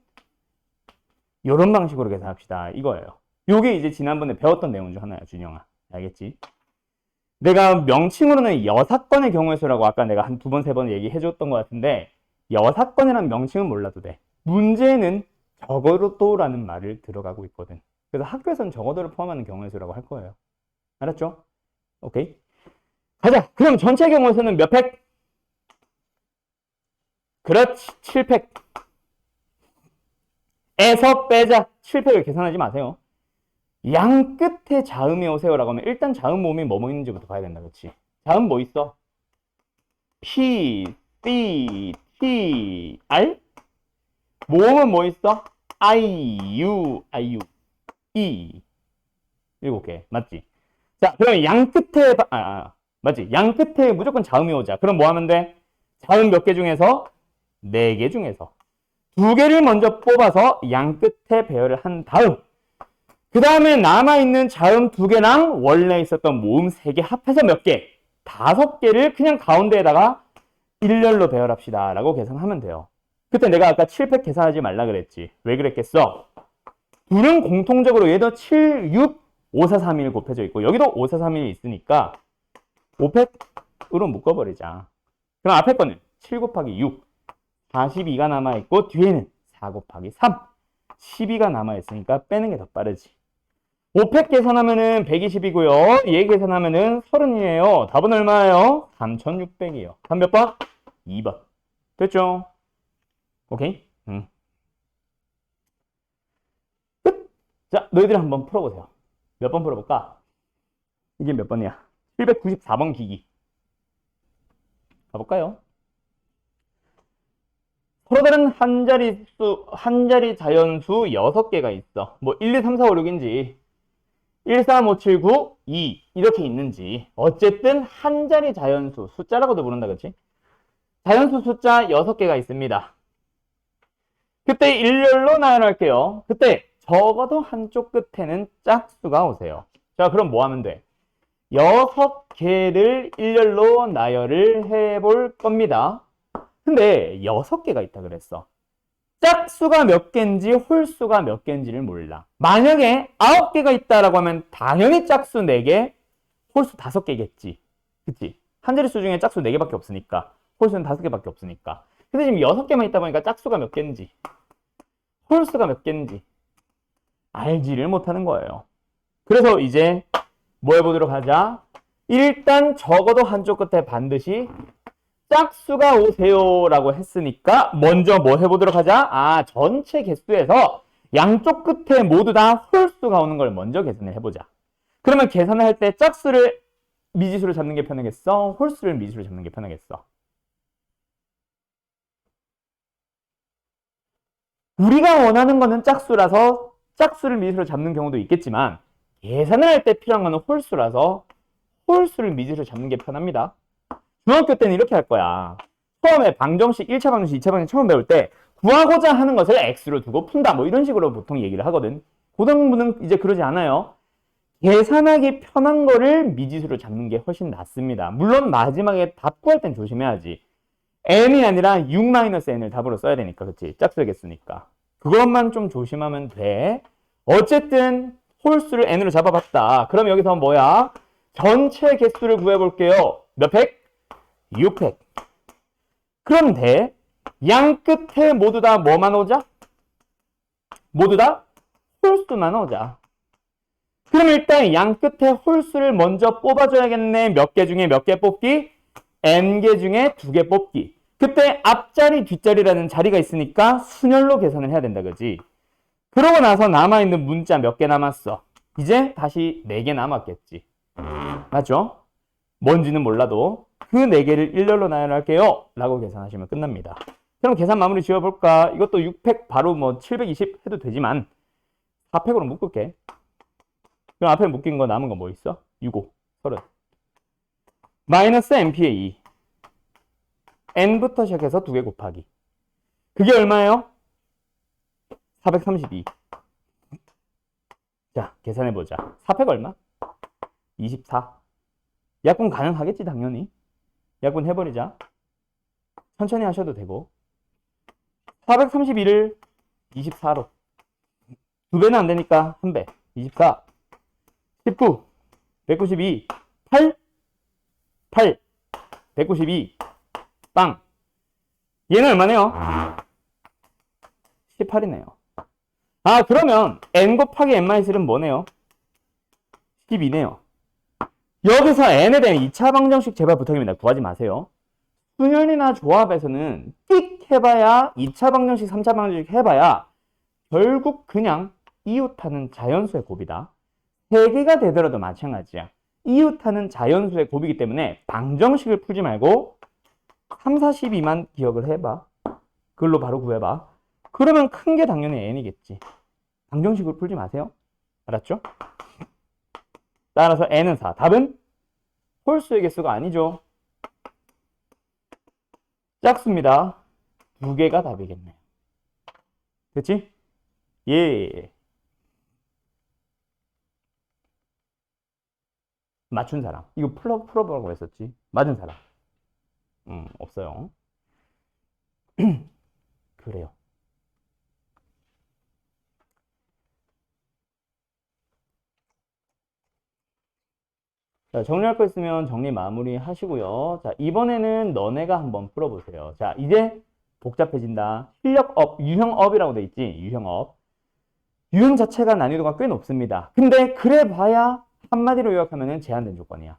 이런 방식으로 계산합시다. 이거예요. 이게 이제 지난번에 배웠던 내용 중 하나야, 준영아. 알겠지? 내가 명칭으로는 6건의 경우의 수라고 아까 내가 한 2번, 3번 얘기해줬던 것 같은데 6건이라는 명칭은 몰라도 돼. 문제는 적어도라는 말을 들어가고 있거든. 그래서 학교에서는 적어도를 포함하는 경우의 수라고 할 거예요. 알았죠? 오케이. 가자. 그럼 전체 경우의 수는 몇 팩? 그렇지. 7팩. 에서 빼자. 7팩을 계산하지 마세요. 양 끝에 자음이 오세요라고 하면 일단 자음 모음이 뭐 있는지부터 봐야 된다. 그렇지? 자음 뭐 있어? P, C, T, R? 모음은 뭐 있어? I, U, E. 7개. 맞지? 자, 그럼 양 끝에, 맞지? 양 끝에 무조건 자음이 오자. 그럼 뭐 하면 돼? 자음 몇 개 중에서? 4개 중에서. 2개를 먼저 뽑아서 양 끝에 배열을 한 다음, 그 다음에 남아있는 자음 2개랑 원래 있었던 모음 3개 합해서 몇 개? 5개를 그냥 가운데에다가 일렬로 배열합시다 라고 계산하면 돼요. 그때 내가 아까 7팩 계산하지 말라 그랬지. 왜 그랬겠어? 둘은 공통적으로 얘도 7, 6, 5, 4, 3, 1 곱해져 있고 여기도 5, 4, 3, 1 있으니까 5팩으로 묶어버리자. 그럼 앞에 거는 7 곱하기 6, 42가 남아있고 뒤에는 4 곱하기 3, 12가 남아있으니까 빼는 게 더 빠르지. 5팩 계산하면은 120이고요. 얘 계산하면은 30이에요. 답은 얼마예요? 3600이에요. 답 몇 번? 2번. 됐죠? 오케이? 끝! 자, 너희들 한번 풀어보세요. 몇 번 풀어볼까? 이게 몇 번이야? 794번 기기. 가볼까요? 서로 다른 한 자리 자연수 6개가 있어. 뭐 1, 2, 3, 4, 5, 6인지 1, 3, 5, 7, 9, 2 이렇게 있는지 어쨌든 한 자리 자연수, 숫자라고도 부른다 그치? 자연수 숫자 6개가 있습니다. 그때 일렬로 나열할게요. 그때 적어도 한쪽 끝에는 짝수가 오세요. 자, 그럼 뭐 하면 돼? 6개를 일렬로 나열을 해볼 겁니다. 근데 6개가 있다 그랬어. 짝수가 몇 개인지 홀수가 몇 개인지를 몰라. 만약에 9개가 있다라고 하면 당연히 짝수 4개, 홀수 5개겠지. 그치? 한 자릿수 중에 짝수 4개밖에 없으니까. 홀수는 5개밖에 없으니까. 근데 지금 6개만 있다 보니까 짝수가 몇 개인지, 홀수가 몇 개인지 알지를 못하는 거예요. 그래서 이제 뭐 해보도록 하자. 일단 적어도 한쪽 끝에 반드시 짝수가 오세요라고 했으니까 먼저 뭐 해보도록 하자. 전체 개수에서 양쪽 끝에 모두 다 홀수가 오는 걸 먼저 계산을 해보자. 그러면 계산을 할 때 짝수를 미지수로 잡는 게 편하겠어? 홀수를 미지수로 잡는 게 편하겠어? 우리가 원하는 거는 짝수라서 짝수를 미지수로 잡는 경우도 있겠지만 계산을 할 때 필요한 거는 홀수라서 홀수를 미지수로 잡는 게 편합니다. 중학교 때는 이렇게 할 거야. 처음에 방정식, 1차 방정식, 2차 방정식 처음 배울 때 구하고자 하는 것을 x로 두고 푼다. 뭐 이런 식으로 보통 얘기를 하거든. 고등부는 이제 그러지 않아요. 계산하기 편한 거를 미지수로 잡는 게 훨씬 낫습니다. 물론 마지막에 답 구할 땐 조심해야지. n이 아니라 6-n을 답으로 써야 되니까. 그치? 짝수의 개수니까. 그것만 좀 조심하면 돼. 어쨌든 홀수를 n으로 잡아봤다. 그럼 여기서 뭐야? 전체 개수를 구해볼게요. 몇 팩? 6팩. 그런데 양 끝에 모두 다 뭐만 오자? 모두 다 홀수만 오자. 그럼 일단 양 끝에 홀수를 먼저 뽑아줘야겠네. 몇 개 중에 몇 개 뽑기? n개 중에 2개 뽑기. 그때 앞자리 뒷자리라는 자리가 있으니까 순열로 계산을 해야 된다 그지? 그러고 나서 남아있는 문자 몇 개 남았어? 이제 다시 4개 남았겠지. 맞죠? 뭔지는 몰라도 그 4개를 일렬로 나열할게요 라고 계산하시면 끝납니다. 그럼 계산 마무리 지어볼까? 이것도 6팩 바로 뭐 720 해도 되지만 4팩으로 묶을게. 그럼 앞에 묶인 거 남은 거 뭐 있어? 65, 30. 마이너스 np의 2. n부터 시작해서 2개 곱하기. 그게 얼마예요? 432. 자, 계산해보자. 4팩 얼마? 24. 약분 가능하겠지 당연히. 약분 해버리자. 천천히 하셔도 되고. 432를 24로. 2배는 안 되니까 1배. 24. 19. 192. 8. 8. 192. 빵. 얘는 얼마네요? 18이네요. 그러면 n 곱하기 n-1은 뭐네요? 12네요. 여기서 n에 대한 2차 방정식 제발 부탁입니다. 구하지 마세요. 수열이나 조합에서는 띡 해봐야 2차 방정식, 3차 방정식 해봐야 결국 그냥 이웃하는 자연수의 곱이다. 3개가 되더라도 마찬가지야. 이웃하는 자연수의 곱이기 때문에 방정식을 풀지 말고 3, 4, 12만 기억을 해봐. 그걸로 바로 구해봐. 그러면 큰 게 당연히 n이겠지. 방정식을 풀지 마세요. 알았죠? 따라서 n은 4. 답은 홀수의 개수가 아니죠. 짝수입니다. 2개가 답이겠네요. 됐지? 예. 맞춘 사람. 이거 풀어보라고 했었지. 맞은 사람. 없어요. 그래요. 자, 정리할 거 있으면 정리 마무리 하시고요. 자, 이번에는 너네가 한번 풀어보세요. 자, 이제 복잡해진다. 실력업, 유형업이라고 돼 있지. 유형업. 유형 자체가 난이도가 꽤 높습니다. 근데 그래 봐야 한마디로 요약하면 제한된 조건이야.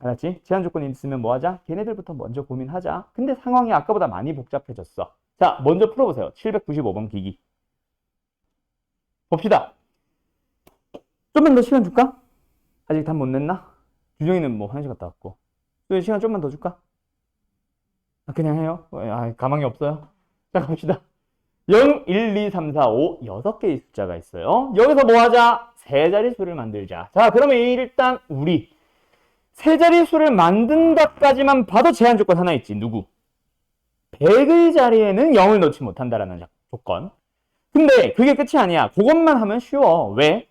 알았지? 제한 조건이 있으면 뭐 하자? 걔네들부터 먼저 고민하자. 근데 상황이 아까보다 많이 복잡해졌어. 자, 먼저 풀어보세요. 795번 기기. 봅시다. 좀만 더 시간 줄까? 아직 답 못 냈나? 규정이는 뭐 화장실 갔다 왔고. 또 시간 좀만 더 줄까? 그냥 해요. 가망이 없어요. 자, 갑시다. 0, 1, 2, 3, 4, 5, 6개의 숫자가 있어요. 여기서 뭐 하자? 세 자릿수를 만들자. 자, 그러면 일단 우리 세 자릿수를 만든다까지만 봐도 제한 조건 하나 있지. 누구? 100의 자리에는 0을 넣지 못한다라는 조건. 근데 그게 끝이 아니야. 그것만 하면 쉬워. 왜?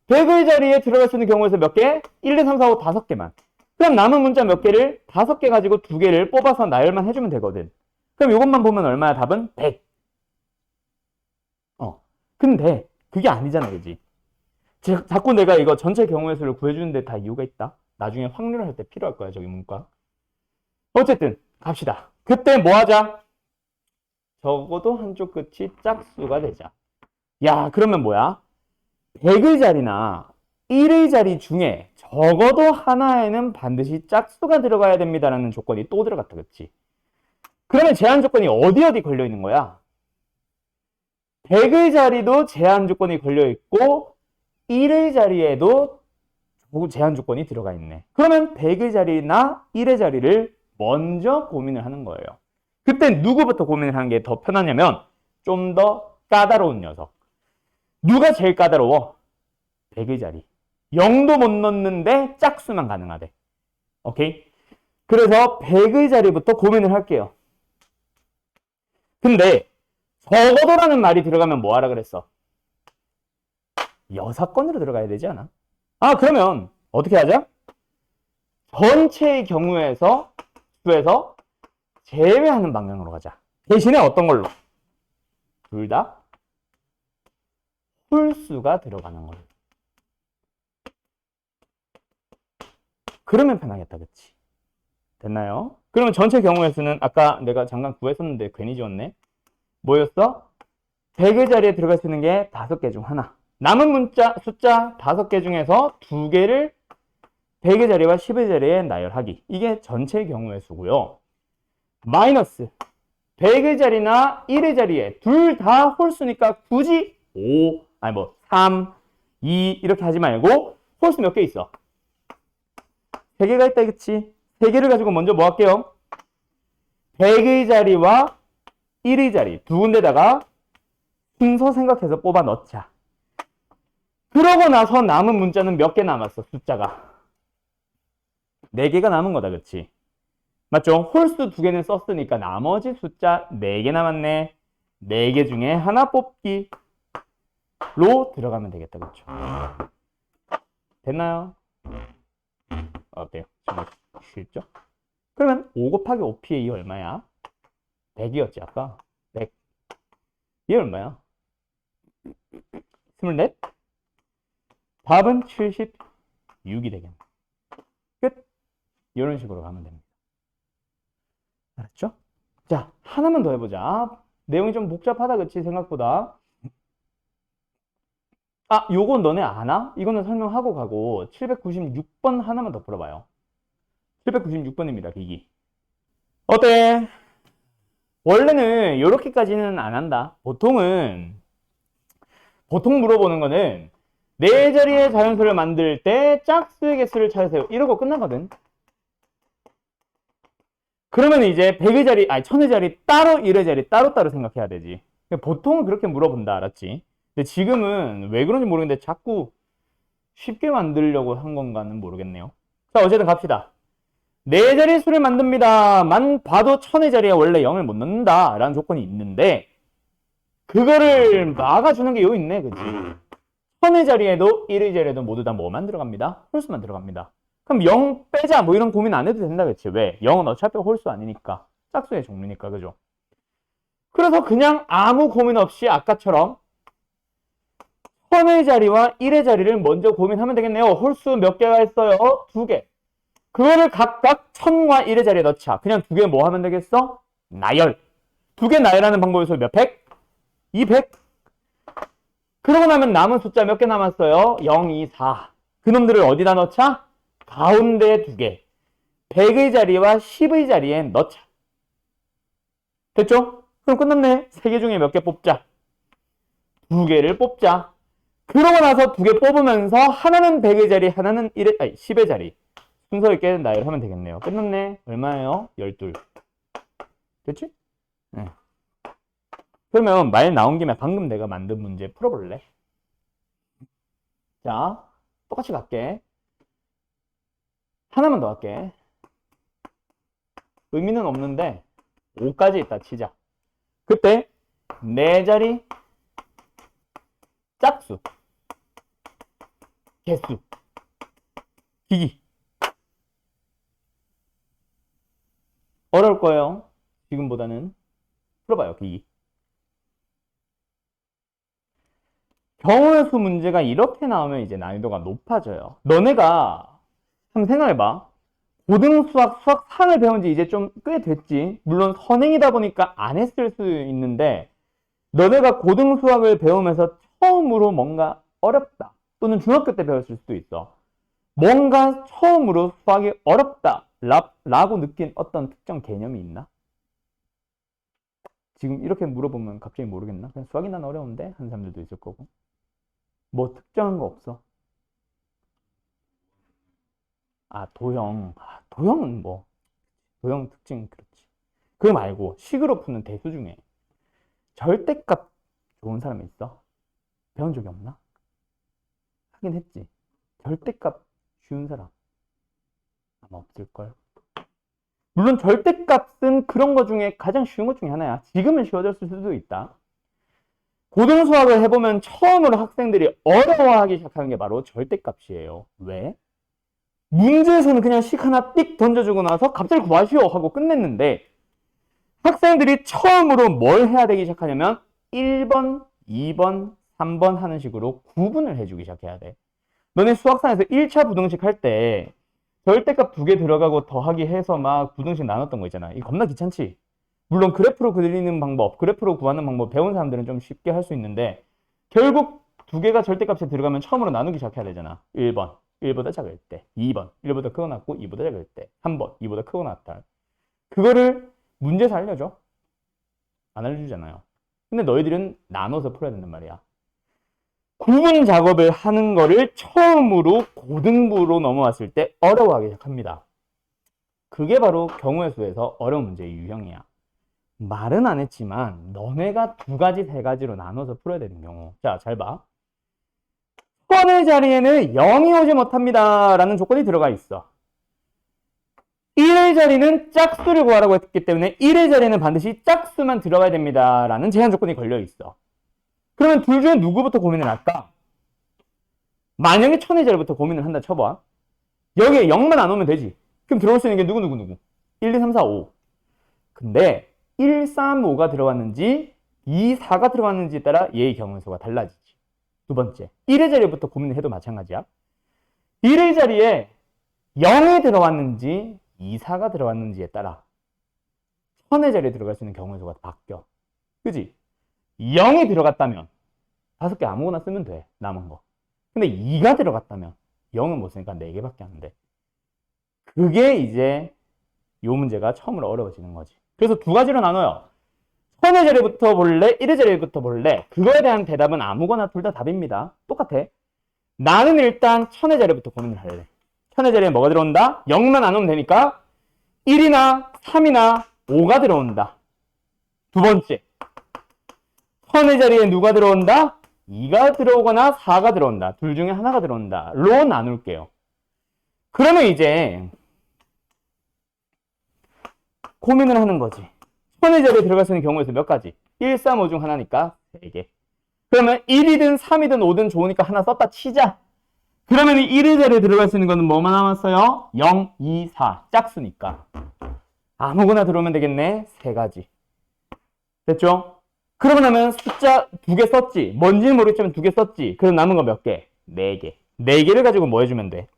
100의 자리에 들어갈 수 있는 경우에서 몇 개? 1, 2, 3, 4, 5, 5개만. 그럼 남은 문자 몇 개를? 5개 가지고 2개를 뽑아서 나열만 해주면 되거든. 그럼 이것만 보면 얼마야? 답은 100. 근데 그게 아니잖아, 그지? 자꾸 내가 이거 전체 경우의 수를 구해주는데 다 이유가 있다. 나중에 확률을 할 때 필요할 거야, 저기 문과. 어쨌든 갑시다. 그때 뭐 하자? 적어도 한쪽 끝이 짝수가 되자. 야, 그러면 뭐야? 100의 자리나 1의 자리 중에 적어도 하나에는 반드시 짝수가 들어가야 됩니다라는 조건이 또 들어갔다, 그치? 그러면 제한 조건이 어디 걸려 있는 거야? 100의 자리도 제한 조건이 걸려 있고 1의 자리에도 제한 조건이 들어가 있네. 그러면 100의 자리나 1의 자리를 먼저 고민을 하는 거예요. 그때 누구부터 고민을 하는 게 더 편하냐면 좀 더 까다로운 녀석. 누가 제일 까다로워? 100의 자리. 0도 못 넣는데 짝수만 가능하대. 오케이? 그래서 100의 자리부터 고민을 할게요. 근데 적어도라는 말이 들어가면 뭐 하라 그랬어? 6건으로 들어가야 되지 않아? 그러면 어떻게 하자? 전체의 경우에서 수에서 제외하는 방향으로 가자. 대신에 어떤 걸로? 둘 다 홀수가 들어가는 걸로. 그러면 편하겠다, 그치? 됐나요? 그러면 전체 경우의 수는 아까 내가 잠깐 구했었는데 괜히 지웠네. 뭐였어? 100의 자리에 들어갈 수 있는 게 5개 중 하나. 남은 숫자 5개 중에서 2개를 100의 자리와 10의 자리에 나열하기. 이게 전체 경우의 수고요. 마이너스 100의 자리나 1의 자리에 둘 다 홀수니까 굳이 3, 2 이렇게 하지 말고 홀수 몇 개 있어? 3개가 있다, 그치? 3개를 가지고 먼저 뭐 할게요? 100의 자리와 1의 자리 두 군데다가 순서 생각해서 뽑아 넣자. 그러고 나서 남은 문자는 몇 개 남았어, 숫자가? 4개가 남은 거다, 그치? 맞죠? 홀수 2개는 썼으니까 나머지 숫자 4개 남았네. 4개 중에 하나 뽑기로 들어가면 되겠다, 그쵸? 됐나요? 어때요? 정말 쉽죠? 그러면 5 곱하기 5p의 2 얼마야? 100이었지, 아까? 100. 이 얼마야? 24? 답은 76이 되겠네. 끝. 이런 식으로 가면 됩니다. 알았죠? 자, 하나만 더 해보자. 내용이 좀 복잡하다, 그치? 생각보다. 요건 너네 아나? 이거는 설명하고 가고 796번 하나만 더 풀어봐요. 796번입니다, 기기. 어때? 원래는 이렇게까지는 안 한다. 보통 물어보는 거는 네 자리의 자연수를 만들 때 짝수의 개수를 찾으세요. 이러고 끝나거든. 그러면 이제 100의 자리, 1000의 자리 따로 1의 자리 따로따로 생각해야 되지. 보통은 그렇게 물어본다, 알았지? 근데 지금은 왜 그런지 모르겠는데 자꾸 쉽게 만들려고 한 건가는 모르겠네요. 자, 어쨌든 갑시다. 네 자리 수를 만듭니다. 만 봐도 1000의 자리에 원래 0을 못 넣는다 라는 조건이 있는데 그거를 막아주는 게 여기 있네, 그치? 1000의 자리에도 1의 자리에도 모두 다 뭐만 들어갑니다? 홀수만 들어갑니다. 그럼 0 빼자 뭐 이런 고민 안 해도 된다 그치? 왜? 0은 어차피 홀수 아니니까. 짝수의 종류니까 그죠? 그래서 그냥 아무 고민 없이 아까처럼 1000의 자리와 1의 자리를 먼저 고민하면 되겠네요. 홀수 몇 개가 있어요? 2개. 그거를 각각 1000과 1의 자리에 넣자. 그냥 2개 뭐 하면 되겠어? 나열. 2개 나열하는 방법에서 몇 백? 200. 그러고 나면 남은 숫자 몇 개 남았어요? 0, 2, 4. 그놈들을 어디다 넣자? 가운데 2개. 100의 자리와 10의 자리에 넣자. 됐죠? 그럼 끝났네. 3개 중에 몇 개 뽑자. 2개를 뽑자. 그러고 나서 2개 뽑으면서 하나는 100의 자리, 하나는 10의 자리. 순서 있게 나열하면 되겠네요. 끝났네. 얼마예요? 12. 됐지? 네. 그러면 말 나온 김에 방금 내가 만든 문제 풀어볼래? 자, 똑같이 갈게. 하나만 더 할게. 의미는 없는데 5까지 있다 치자. 그때 4자리 짝수 개수 기기 어려울 거예요. 지금보다는 풀어봐요. 기기. 경우의 수 문제가 이렇게 나오면 이제 난이도가 높아져요. 너네가 한번 생각해봐. 고등수학 수학 3을 배운 지 이제 좀 꽤 됐지. 물론 선행이다 보니까 안 했을 수 있는데 너네가 고등수학을 배우면서 처음으로 뭔가 어렵다 또는 중학교 때 배웠을 수도 있어. 뭔가 처음으로 수학이 어렵다 라고 느낀 어떤 특정 개념이 있나? 지금 이렇게 물어보면 갑자기 모르겠나? 그냥 수학이 난 어려운데? 하는 사람들도 있을 거고. 뭐 특정한 거 없어? 아, 도형. 도형은 뭐 도형 특징 그렇지. 그거 말고 식으로 푸는 대수 중에 절대값 좋은 사람이 있어? 배운 적이 없나? 하긴 했지. 절대값 쉬운 사람 아마 없을걸. 물론 절대값은 그런 거 중에 가장 쉬운 것 중에 하나야. 지금은 쉬워졌을 수도 있다. 고등수학을 해보면 처음으로 학생들이 어려워하기 시작하는 게 바로 절대값이에요. 왜? 문제에서는 그냥 식 하나 띡 던져주고 나서 갑자기 구하시오 하고 끝냈는데 학생들이 처음으로 뭘 해야 되기 시작하냐면 1번, 2번, 3번 하는 식으로 구분을 해주기 시작해야 돼. 너네 수학상에서 1차 부등식 할 때 절대값 2개 들어가고 더하기 해서 막 부등식 나눴던 거 있잖아. 이거 겁나 귀찮지? 물론 그래프로 그리는 방법, 그래프로 구하는 방법 배운 사람들은 좀 쉽게 할 수 있는데 결국 2개가 절대값에 들어가면 처음으로 나누기 시작해야 되잖아. 1번, 1보다 작을 때, 2번, 1보다 크고 낮고 2보다 작을 때, 3번, 2보다 크고 낮다. 그거를 문제에서 알려줘? 안 알려주잖아요. 근데 너희들은 나눠서 풀어야 된단 말이야. 구분 작업을 하는 거를 처음으로 고등부로 넘어왔을 때 어려워하기 시작합니다. 그게 바로 경우의 수에서 어려운 문제의 유형이야. 말은 안 했지만 너네가 2가지, 3가지로 나눠서 풀어야 되는 경우. 자, 잘 봐. 1000의 자리에는 0이 오지 못합니다 라는 조건이 들어가 있어. 1의 자리는 짝수를 구하라고 했기 때문에 1의 자리에는 반드시 짝수만 들어가야 됩니다 라는 제한 조건이 걸려 있어. 그러면 둘 중에 누구부터 고민을 할까? 만약에 1000의 자리부터 고민을 한다 쳐봐. 여기에 0만 안 오면 되지. 그럼 들어올 수 있는 게 누구? 1, 2, 3, 4, 5. 근데 1, 3, 5가 들어갔는지 2, 4가 들어갔는지에 따라 얘의 경우수가 달라지지. 두 번째, 1의 자리부터 고민을 해도 마찬가지야. 1의 자리에 0이 들어왔는지 2, 4가 들어왔는지에 따라 1000의 자리에 들어갈 수 있는 경우수가 바뀌어. 그지? 0이 들어갔다면 5개 아무거나 쓰면 돼. 남은 거. 근데 2가 들어갔다면 0은 못 쓰니까 4개밖에 안 돼. 그게 이제 이 문제가 처음으로 어려워지는 거지. 그래서 2가지로 나눠요. 1000의 자리부터 볼래? 1의 자리부터 볼래? 그거에 대한 대답은 아무거나 둘 다 답입니다. 똑같아. 나는 일단 1000의 자리부터 고민을 할래. 1000의 자리에 뭐가 들어온다? 0만 안 오면 되니까 1이나 3이나 5가 들어온다. 두 번째, 1000의 자리에 누가 들어온다? 2가 들어오거나 4가 들어온다. 둘 중에 하나가 들어온다. 로 나눌게요. 그러면 이제 고민을 하는 거지. 1000의 자리에 들어갈 수 있는 경우에서 몇 가지? 1, 3, 5 중 하나니까 3개. 그러면 1이든 3이든 5든 좋으니까 하나 썼다 치자. 그러면 1의 자리에 들어갈 수 있는 거는 뭐만 남았어요? 0, 2, 4. 짝수니까. 아무거나 들어오면 되겠네. 세 가지. 됐죠? 그러고 나면 숫자 2개 썼지. 뭔지는 모르겠지만 2개 썼지. 그럼 남은 거 몇 개? 4개. 4개를 가지고 뭐 해주면 돼?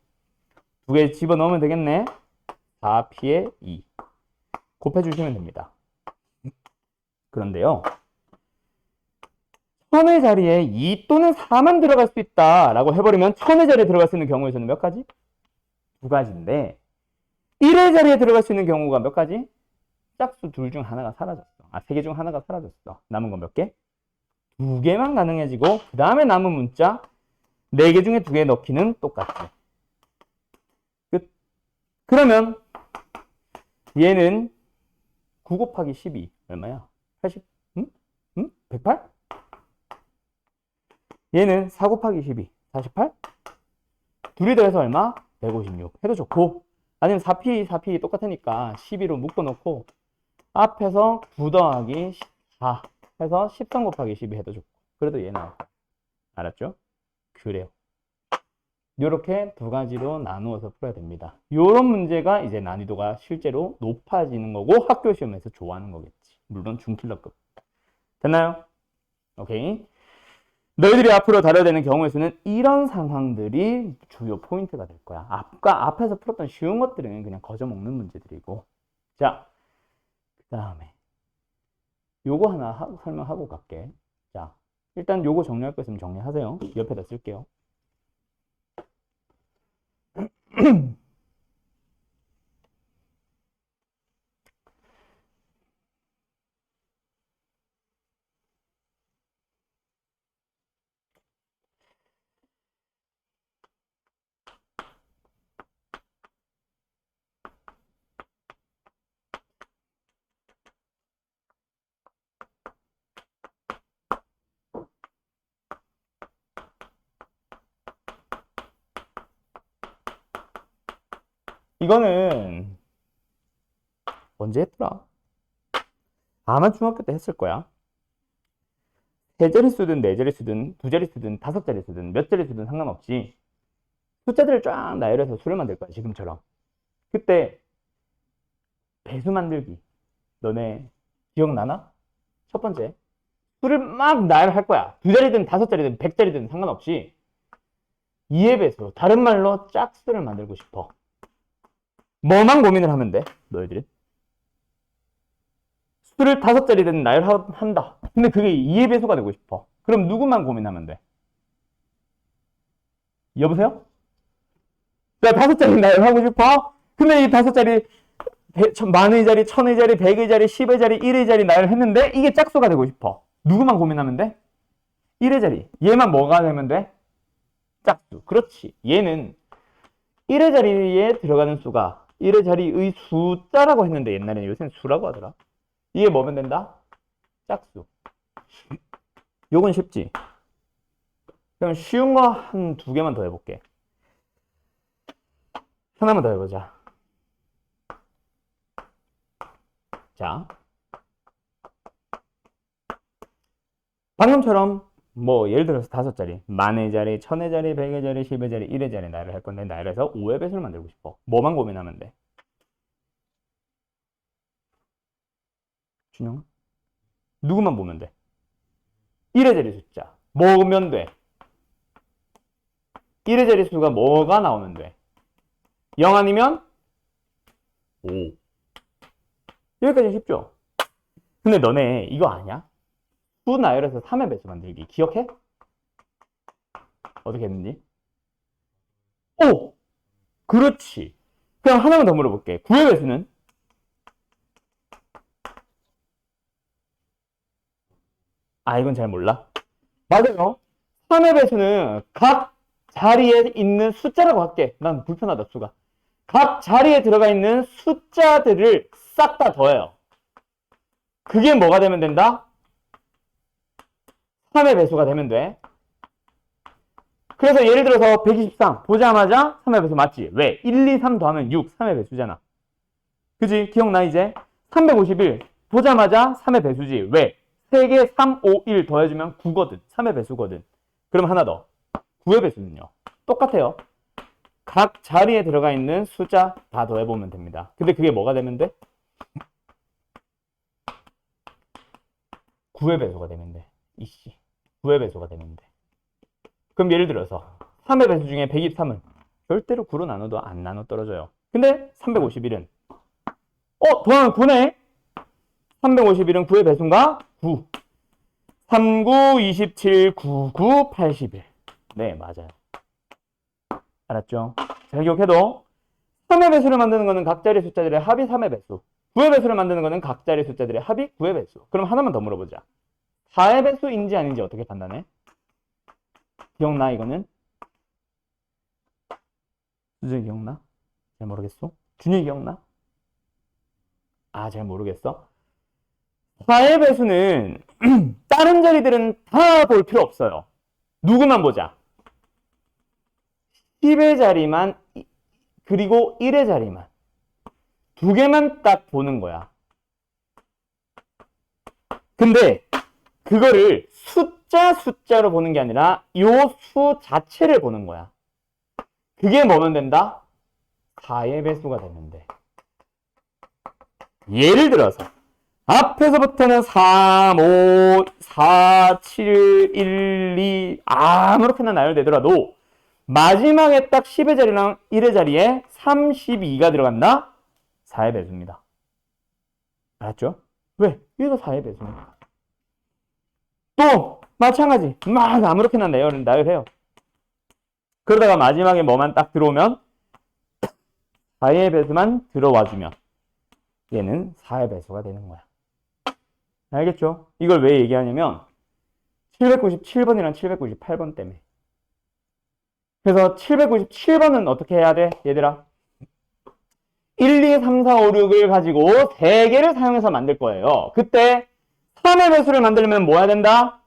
2개 집어넣으면 되겠네. 4p에 2. 곱해주시면 됩니다. 그런데요. 1000의 자리에 2 또는 4만 들어갈 수 있다라고 해버리면 1000의 자리에 들어갈 수 있는 경우에서는 몇 가지? 2가지인데 1의 자리에 들어갈 수 있는 경우가 몇 가지? 짝수 둘 중 하나가 사라졌어. 3개 중 하나가 사라졌어. 남은 건 몇 개? 2개만 가능해지고 그 다음에 남은 문자 4개 중에 2개 넣기는 똑같지. 끝. 그러면 얘는 9 곱하기 12 얼마야? 80? 108? 얘는 4 곱하기 12 48? 둘이 더해서 얼마? 156 해도 좋고, 아니면 4p 똑같으니까 12로 묶어놓고 앞에서 9 더하기 4 해서 13 곱하기 12 해도 좋고, 그래도 얘 나올 거야. 알았죠? 그래요. 이렇게 2가지로 나누어서 풀어야 됩니다. 이런 문제가 이제 난이도가 실제로 높아지는 거고 학교 시험에서 좋아하는 거겠지. 물론 중킬러급. 됐나요? 오케이. 너희들이 앞으로 다뤄야 되는 경우의 수는 이런 상황들이 주요 포인트가 될 거야. 앞에서 풀었던 쉬운 것들은 그냥 거저먹는 문제들이고. 자, 그 다음에 요거 하나 설명하고 갈게. 자, 일단 요거 정리할 거 있으면 정리하세요. 옆에다 쓸게요. 이거는 언제 했더라? 아마 중학교 때 했을 거야. 세 자릿수든 네 자릿수든 두 자릿수든 다섯 자릿수든 몇 자릿수든 상관없이 숫자들을 쫙 나열해서 수를 만들 거야. 지금처럼. 그때 배수 만들기 너네 기억나나? 첫 번째 수를 막 나열할 거야. 두 자리든 다섯 자리든 백 자리든 상관없이 2의 배수, 다른 말로 짝수를 만들고 싶어. 뭐만 고민을 하면 돼, 너희들이. 수를 다섯 자리든 나열한다. 근데 그게 2의 배수가 되고 싶어. 그럼 누구만 고민하면 돼? 여보세요? 나 다섯 자리 나열하고 싶어? 근데 이 다섯 자리, 만의 자리, 천의 자리, 백의 자리, 십의 자리, 일의 자리 나열했는데 이게 짝수가 되고 싶어. 누구만 고민하면 돼? 1의 자리. 얘만 뭐가 되면 돼? 짝수. 그렇지. 얘는 1의 자리에 들어가는 수가 1의 자리의 숫자라고 했는데 옛날에는, 요새는 수라고 하더라. 이게 뭐면 된다? 짝수. 요건 쉽지? 그럼 쉬운 거 한 2개만 더 해볼게. 하나만 더 해보자. 자, 방금처럼 뭐 예를 들어서 다섯 자리, 만의 자리, 천의 자리, 백의 자리, 십의 자리, 일의 자리 나열을 할 건데 나열해서 5의 배수를 만들고 싶어. 뭐만 고민하면 돼? 준영? 누구만 보면 돼? 1의 자리 숫자. 뭐면 돼? 1의 자리 수가 뭐가 나오면 돼? 0 아니면 5. 여기까지 쉽죠? 근데 너네 이거 아냐? 수 나열해서 3의 배수 만들기 기억해? 어떻게 했는지? 오! 그렇지. 그럼 하나만 더 물어볼게. 9의 배수는? 이건 잘 몰라. 맞아요. 3의 배수는 각 자리에 있는 숫자라고 할게. 난 불편하다, 수가. 각 자리에 들어가 있는 숫자들을 싹 다 더해요. 그게 뭐가 되면 된다? 3의 배수가 되면 돼. 그래서 예를 들어서 123 보자마자 3의 배수 맞지? 왜? 1, 2, 3 더하면 6, 3의 배수잖아. 그지? 기억나 이제? 351 보자마자 3의 배수지. 왜? 3개 3, 5, 1 더해주면 9거든. 3의 배수거든. 그럼 하나 더. 9의 배수는요? 똑같아요. 각 자리에 들어가 있는 숫자 다 더해보면 됩니다. 근데 그게 뭐가 되면 돼? 9의 배수가 되면 돼. 이씨. 9의 배수가 되면 돼. 그럼 예를 들어서 3의 배수 중에 123은 절대로 9로 나눠도 안 나눠 떨어져요. 근데 351은 더하면 9네. 351은 9의 배수인가? 9. 39, 27, 99, 81. 네, 맞아요. 알았죠? 잘 기억해도 3의 배수를 만드는 거는 각자리 숫자들의 합이 3의 배수. 9의 배수를 만드는 거는 각자리 숫자들의 합이 9의 배수. 그럼 하나만 더 물어보자. 4의 배수인지 아닌지 어떻게 판단해? 기억나 이거는? 수준이 기억나? 잘 모르겠어? 준이 기억나? 아, 잘 모르겠어? 4의 배수는 다른 자리들은 다 볼 필요 없어요. 누구만 보자. 10의 자리만 그리고 1의 자리만 두 개만 딱 보는 거야. 근데 그거를 숫자로 보는 게 아니라 요 수 자체를 보는 거야. 그게 뭐면 된다? 4의 배수가 되는데. 예를 들어서 앞에서부터는 3, 5, 4, 7, 1, 2 아무렇게나 나열되더라도 마지막에 딱 10의 자리랑 1의 자리에 32가 들어간다? 4의 배수입니다. 알았죠? 왜? 얘가 4의 배수니까. 또 마찬가지 막 아무렇게나 나열해요. 그러다가 마지막에 뭐만 딱 들어오면 4의 배수만 들어와주면 얘는 4의 배수가 되는 거야. 알겠죠? 이걸 왜 얘기하냐면 797번이랑 798번 때문에. 그래서 797번은 어떻게 해야 돼? 얘들아 1, 2, 3, 4, 5, 6을 가지고 3개를 사용해서 만들 거예요. 그때 3의 배수를 만들려면 뭐 해야 된다?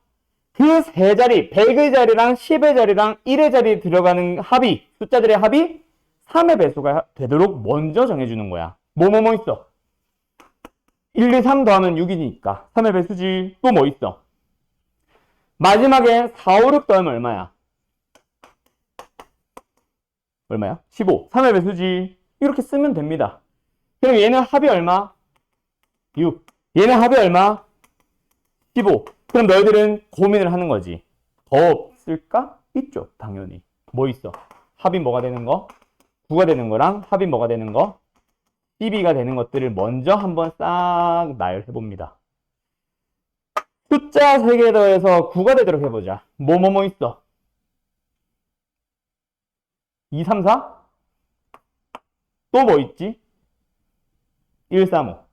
그 세 자리, 100의 자리랑 10의 자리랑 1의 자리에 들어가는 합이, 숫자들의 합이 3의 배수가 되도록 먼저 정해주는 거야. 뭐 있어? 1, 2, 3 더하면 6이니까 3의 배수지. 또 뭐 있어? 마지막에 4, 5, 6 더하면 얼마야? 얼마야? 15. 3의 배수지. 이렇게 쓰면 됩니다. 그럼 얘는 합이 얼마? 6. 얘는 합이 얼마? 15. 그럼 너희들은 고민을 하는 거지. 더 없을까? 있죠. 당연히. 뭐 있어? 합이 뭐가 되는 거? 9가 되는 거랑 합이 뭐가 되는 거? 12가 되는 것들을 먼저 한번 싹 나열해 봅니다. 숫자 3개 더해서 9가 되도록 해보자. 뭐 있어? 2, 3, 4? 또 뭐 있지? 1, 3, 5.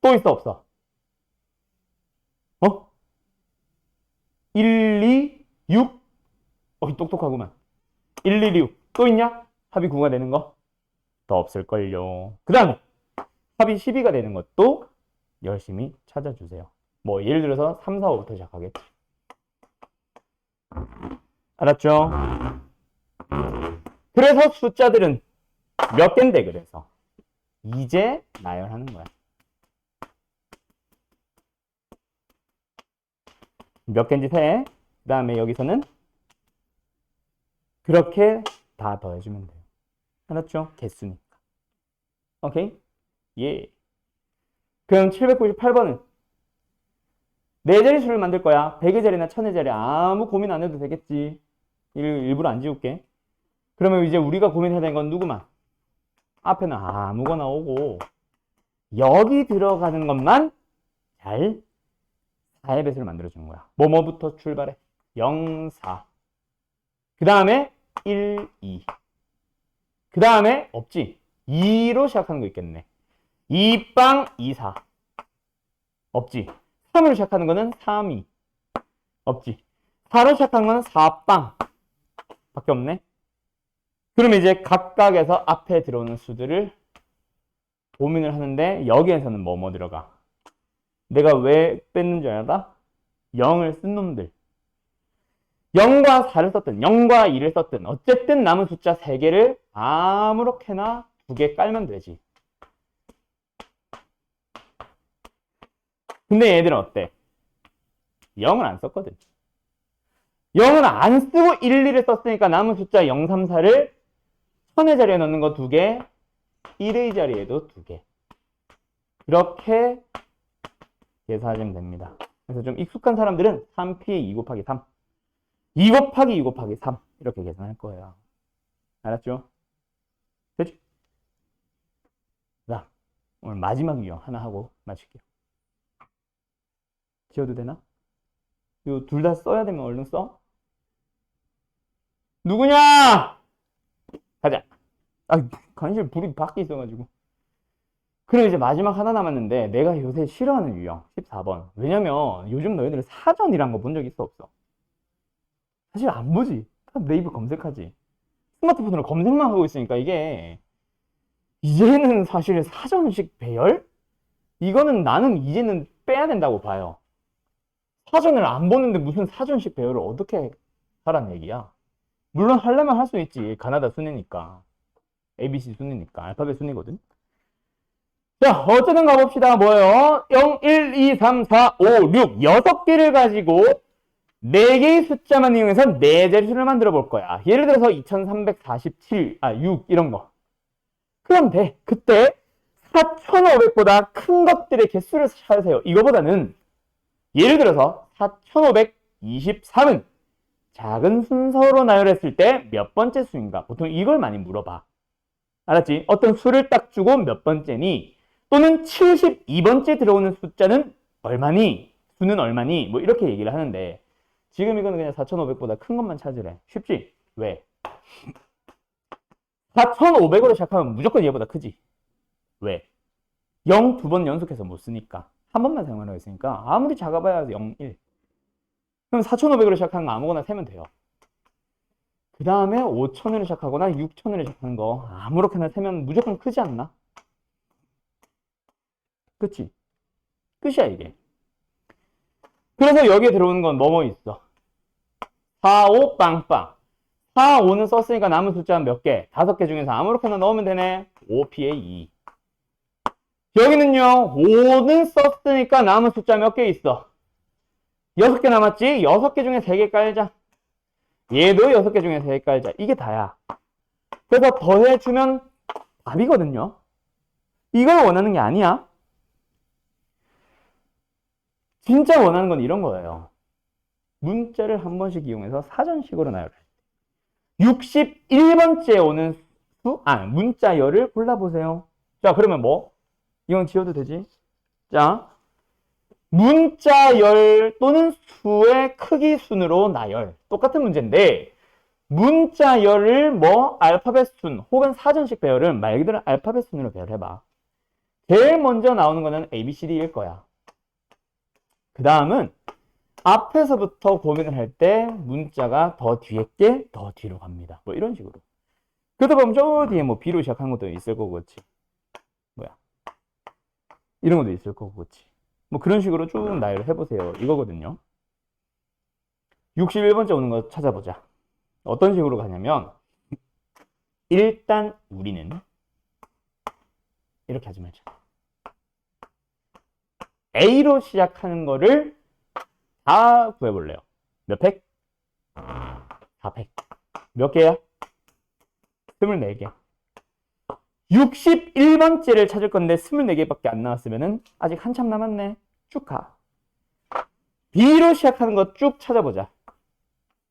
또 있어 없어? 1, 2, 6? 똑똑하구만. 1, 2, 6. 또 있냐? 합이 9가 되는 거? 더 없을걸요. 그 다음에 합이 12가 되는 것도 열심히 찾아주세요. 뭐 예를 들어서 3, 4, 5부터 시작하겠지. 알았죠? 그래서 숫자들은 몇 개인데 그래서 이제 나열하는 거야. 몇 개인지 세. 그 다음에 여기서는 그렇게 다 더해주면 돼요. 알았죠? 개수니까. 오케이? 예. 그럼 798번은 네 자리수를 만들 거야. 100의 자리나 1000의 자리 아무 고민 안 해도 되겠지. 일부러 안 지울게. 그러면 이제 우리가 고민해야 되는 건 누구만? 앞에는 아무거나 오고 여기 들어가는 것만 잘 4의 배수를 만들어주는 거야. 뭐부터 출발해? 0, 4. 그 다음에 1, 2. 그 다음에 없지? 2로 시작하는 거 있겠네. 2빵 2, 4. 없지? 3으로 시작하는 거는 3, 2. 없지? 4로 시작하는 거는 4빵. 밖에 없네. 그럼 이제 각각에서 앞에 들어오는 수들을 고민을 하는데 여기에서는 뭐 들어가? 내가 왜 뺐는 줄 알아? 0을 쓴 놈들. 0과 4를 썼든 0과 2를 썼든 어쨌든 남은 숫자 3개를 아무렇게나 2개 깔면 되지. 근데 얘들은 어때? 0을 안 썼거든. 0은 안 쓰고 1, 2를 썼으니까 남은 숫자 0, 3, 4를 1000의 자리에 넣는 거 2개, 1의 자리에도 2개. 이렇게 계산하시면 됩니다. 그래서 좀 익숙한 사람들은 3p에 2 곱하기 3, 2 곱하기 2 곱하기 3 이렇게 계산할 거예요. 알았죠? 됐지? 자, 오늘 마지막 유형 하나 하고 마칠게요. 지워도 되나? 이거 둘 다 써야 되면 얼른 써. 누구냐? 가자. 아, 간신히 불이 밖에 있어가지고. 그럼 이제 마지막 하나 남았는데 내가 요새 싫어하는 유형 14번. 왜냐면 요즘 너희들 사전이란 거 본 적 있어 없어? 사실 안 보지. 네이버 검색하지. 스마트폰으로 검색만 하고 있으니까 이게 이제는 사실 사전식 배열? 이거는 나는 이제는 빼야 된다고 봐요. 사전을 안 보는데 무슨 사전식 배열을 어떻게 하란 얘기야? 물론 하려면 할 수 있지. 가나다 순위니까. ABC 순위니까. 알파벳 순위거든. 자, 어쨌든 가봅시다. 뭐예요? 0, 1, 2, 3, 4, 5, 6, 6개를 가지고 4개의 숫자만 이용해서 4자리수를 만들어 볼 거야. 예를 들어서 2347, 6 이런 거. 그럼 돼. 그때 4500보다 큰 것들의 개수를 찾으세요. 이거보다는 예를 들어서 4523은 작은 순서로 나열했을 때 몇 번째 수인가? 보통 이걸 많이 물어봐. 알았지? 어떤 수를 딱 주고 몇 번째니? 또는 72번째 들어오는 숫자는 얼마니? 수는 얼마니? 뭐 이렇게 얘기를 하는데 지금 이거는 그냥 4500보다 큰 것만 찾으래. 쉽지? 왜? 4500으로 시작하면 무조건 얘보다 크지. 왜? 0 2번 연속해서 못 쓰니까. 한 번만 사용하라고 했으니까 아무리 작아봐야 0, 1. 그럼 4500으로 시작하는 거 아무거나 세면 돼요. 그 다음에 5000으로 시작하거나 6000으로 시작하는 거 아무렇게나 세면 무조건 크지 않나? 그치? 끝이야 이게. 그래서 여기에 들어오는 건 뭐뭐 있어? 4, 5, 빵빵. 4, 5는 썼으니까 남은 숫자는 몇 개? 5개 중에서 아무렇게나 넣으면 되네. 5p에 2. 여기는요, 5는 썼으니까 남은 숫자 몇 개 있어? 6개 남았지? 6개 중에 3개 깔자. 얘도 6개 중에 3개 깔자. 이게 다야. 그래서 더해주면 답이거든요. 이걸 원하는 게 아니야. 진짜 원하는 건 이런 거예요. 문자를 한 번씩 이용해서 사전식으로 나열해. 61번째 오는 문자열을 골라보세요. 자, 그러면 뭐? 이건 지워도 되지? 자, 문자열 또는 수의 크기 순으로 나열. 똑같은 문제인데 문자열을 뭐 알파벳 순 혹은 사전식 배열을 말 그대로 알파벳 순으로 배열해봐. 제일 먼저 나오는 거는 ABCD일 거야. 그 다음은 앞에서부터 고민을 할 때 문자가 더 뒤에 게 더 뒤로 갑니다. 뭐 이런 식으로. 그러다 보면 저 뒤에 뭐 B로 시작한 것도 있을 거고, 그렇지? 뭐야? 이런 것도 있을 거고, 그렇지? 뭐 그런 식으로 쭉 나열을 해보세요. 이거거든요. 61번째 오는 거 찾아보자. 어떤 식으로 가냐면 일단 우리는 이렇게 하지 말자. A로 시작하는 거를 다 구해볼래요. 몇 팩? 4팩. 몇 개야? 24개. 61번째를 찾을 건데 24개밖에 안 나왔으면 아직 한참 남았네. 쭉 가. B로 시작하는 거 쭉 찾아보자.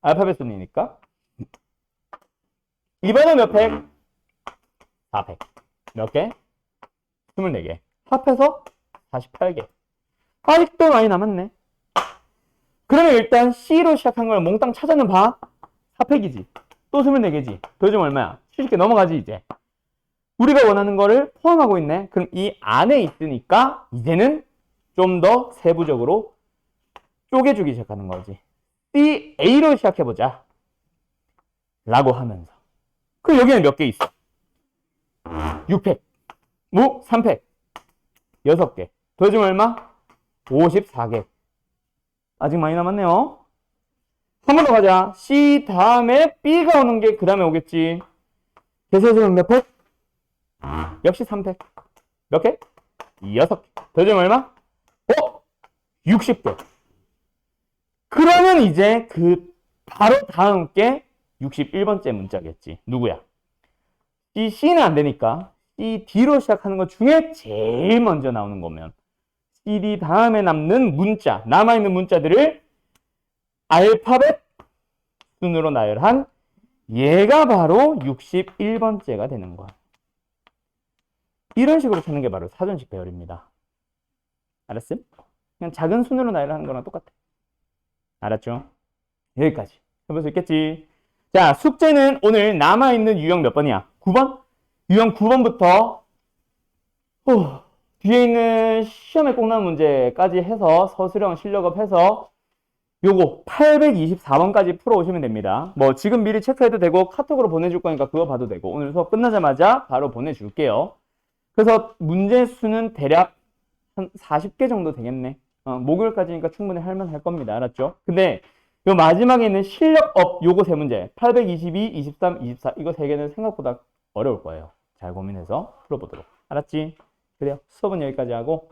알파벳 순이니까. 이번에 몇 팩? 4팩. 몇 개? 24개. 합해서 48개. 아직도 많이 남았네. 그러면 일단 C로 시작한 걸 몽땅 찾아는 봐. 4팩이지. 또 24개지. 더해주면 얼마야? 70개 넘어가지 이제. 우리가 원하는 거를 포함하고 있네. 그럼 이 안에 있으니까 이제는 좀 더 세부적으로 쪼개주기 시작하는 거지. C, A로 시작해보자. 라고 하면서. 그럼 여기는 몇 개 있어? 6팩. 3팩. 6개. 더해주면 얼마? 54개. 아직 많이 남았네요. 한 번 더 가자. C 다음에 B가 오는 게 그 다음에 오겠지. 계산해주면 몇 팩? 역시 3팩. 몇 개? 6개. 더해주면 얼마? 60개. 그러면 이제 그 바로 다음 게 61번째 문자겠지. 누구야? C는 안 되니까 C, D로 시작하는 것 중에 제일 먼저 나오는 거면 C, D 다음에 남는 문자, 남아있는 문자들을 알파벳 순으로 나열한 얘가 바로 61번째가 되는 거야. 이런 식으로 찾는 게 바로 사전식 배열입니다. 알았음? 그냥 작은 순으로 나열하는 거랑 똑같아. 알았죠? 여기까지 해볼 수 있겠지? 자, 숙제는 오늘 남아있는 유형 몇 번이야? 9번? 유형 9번부터 뒤에 있는 시험에 꼭 나온 문제까지 해서 서술형 실력업 해서 요거 824번까지 풀어오시면 됩니다. 뭐 지금 미리 체크해도 되고 카톡으로 보내줄 거니까 그거 봐도 되고 오늘 수업 끝나자마자 바로 보내줄게요. 그래서 문제 수는 대략 한 40개 정도 되겠네. 목요일까지니까 충분히 할만할 겁니다. 알았죠? 근데 요 마지막에 있는 실력업 요거 세 문제 822, 23, 24 이거 세 개는 생각보다 어려울 거예요. 잘 고민해서 풀어보도록. 알았지? 그래요. 수업은 여기까지 하고